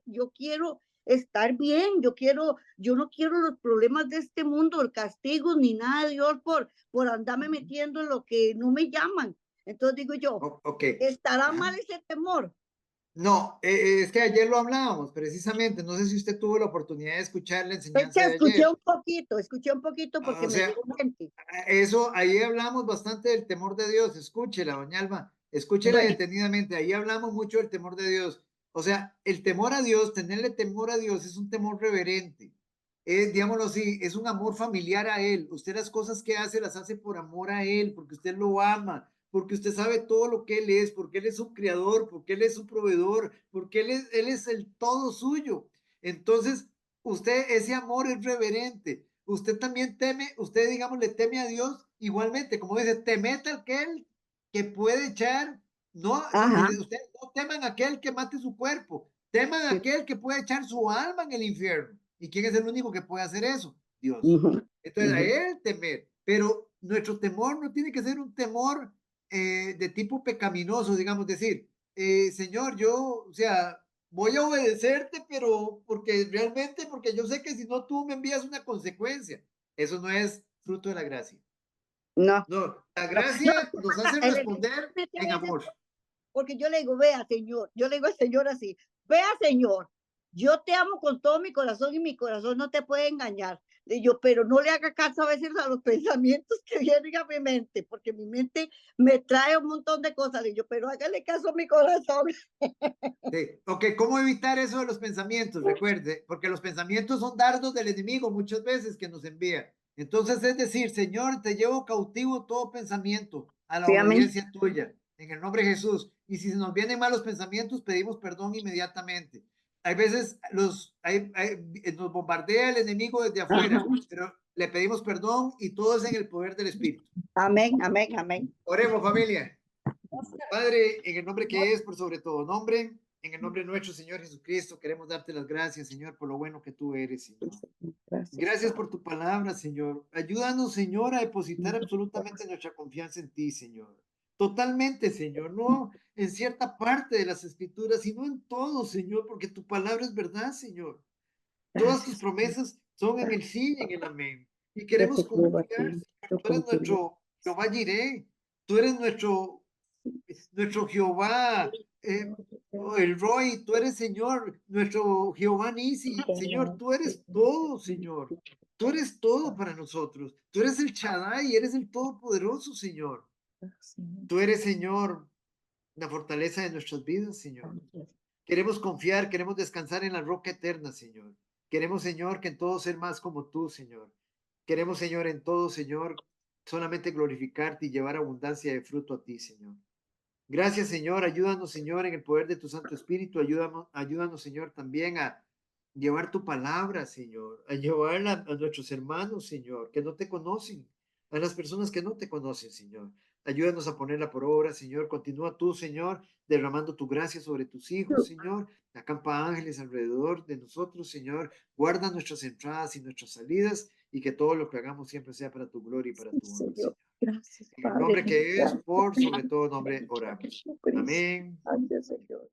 yo quiero estar bien, yo no quiero los problemas de este mundo, el castigo ni nada de Dios por andarme metiendo en lo que no me llaman. Entonces digo yo, Ok. ¿estará Ajá. mal ese temor? No, es que ayer lo hablábamos precisamente. No sé si usted tuvo la oportunidad de escuchar la Es enseñanza que de ayer. escuché un poquito porque O me sea, llegó gente. eso, ahí hablamos bastante del temor de Dios. Escúchela, doña Alba, escúchela Bueno, detenidamente. Ahí hablamos mucho del temor de Dios. O sea, el temor a Dios, tenerle temor a Dios es un temor reverente. Es, digámoslo así, es un amor familiar a Él. Usted las cosas que hace las hace por amor a Él, porque usted lo ama, porque usted sabe todo lo que Él es, porque Él es su creador, porque Él es su proveedor, porque Él es el todo suyo. Entonces, usted, ese amor es reverente. Usted también teme, usted, digamos, le teme a Dios igualmente, como dice, temete a aquel que puede echar, no, ajá, usted no teman a aquel que mate su cuerpo, teman a sí, aquel que puede echar su alma en el infierno. ¿Y quién es el único que puede hacer eso? Dios. ujú, Entonces, a ujú. Él temer, pero nuestro temor no tiene que ser un temor de tipo pecaminoso, digamos, decir, Señor, yo, o sea, voy a obedecerte, pero porque yo sé que si no tú me envías una consecuencia. Eso no es fruto de la gracia. No, No, la no, no, gracia nos hace el Señor responder me mete en a veces amor. porque yo le digo, vea, Señor, yo le digo al Señor así, vea, Señor, yo te amo con todo mi corazón y mi corazón no te puede engañar. Le digo, pero no le haga caso a veces a los pensamientos que vienen a mi mente, porque mi mente me trae un montón de cosas. Le digo, pero hágale caso a mi corazón. Sí. Ok, ¿cómo evitar eso de los pensamientos? Recuerde, porque los pensamientos son dardos del enemigo muchas veces que nos envía. Entonces, es decir, Señor, te llevo cautivo todo pensamiento a la Sí, amén. obediencia tuya, en el nombre de Jesús. Y si nos vienen malos pensamientos, pedimos perdón inmediatamente. Hay veces nos bombardea el enemigo desde Ajá. afuera, pero le pedimos perdón y todo es en el poder del Espíritu. Amén, amén, amén. Oremos, familia. Padre, en el nombre que es por sobre todo nombre, en el nombre de nuestro Señor Jesucristo, queremos darte las gracias, Señor, por lo bueno que tú eres, Señor. Gracias, Gracias por tu palabra, Señor. Ayúdanos, Señor, a depositar absolutamente nuestra confianza en ti, Señor. Totalmente, Señor, no en cierta parte de las escrituras, sino en todo, Señor, porque tu palabra es verdad, Señor. Todas tus gracias. promesas son en el sí y en el amén. Y Yo queremos te creo a confiar, ti, Señor. yo Tú eres confío. nuestro Jehová Jireh. Tú eres nuestro Jehová, el Roy, tú eres Señor, nuestro Jehová Nisi, Señor, tú eres todo, Señor. Tú eres todo para nosotros. Tú eres el Shaddai, eres el Todopoderoso, Señor. Tú eres, Señor, la fortaleza de nuestras vidas, Señor. Queremos confiar, queremos descansar en la roca eterna, Señor. Queremos, Señor, que en todo ser más como tú, Señor. Queremos, Señor, en todo, Señor, solamente glorificarte y llevar abundancia de fruto a ti, Señor. Gracias, Señor. Ayúdanos, Señor, en el poder de tu Santo Espíritu. Ayúdanos, Señor, también a llevar tu palabra, Señor, a llevarla a nuestros hermanos, Señor, que no te conocen, a las personas que no te conocen, Señor. Ayúdanos a ponerla por obra, Señor. Continúa tú, Señor, derramando tu gracia sobre tus hijos, Señor. Acampa ángeles alrededor de nosotros, Señor. Guarda nuestras entradas y nuestras salidas y que todo lo que hagamos siempre sea para tu gloria y para Sí, tu honra, Señor. Señor. Gracias, En el Padre. nombre que es, Gracias. por sobre todo nombre, oramos. Jesucristo. Amén. Gracias, Señor.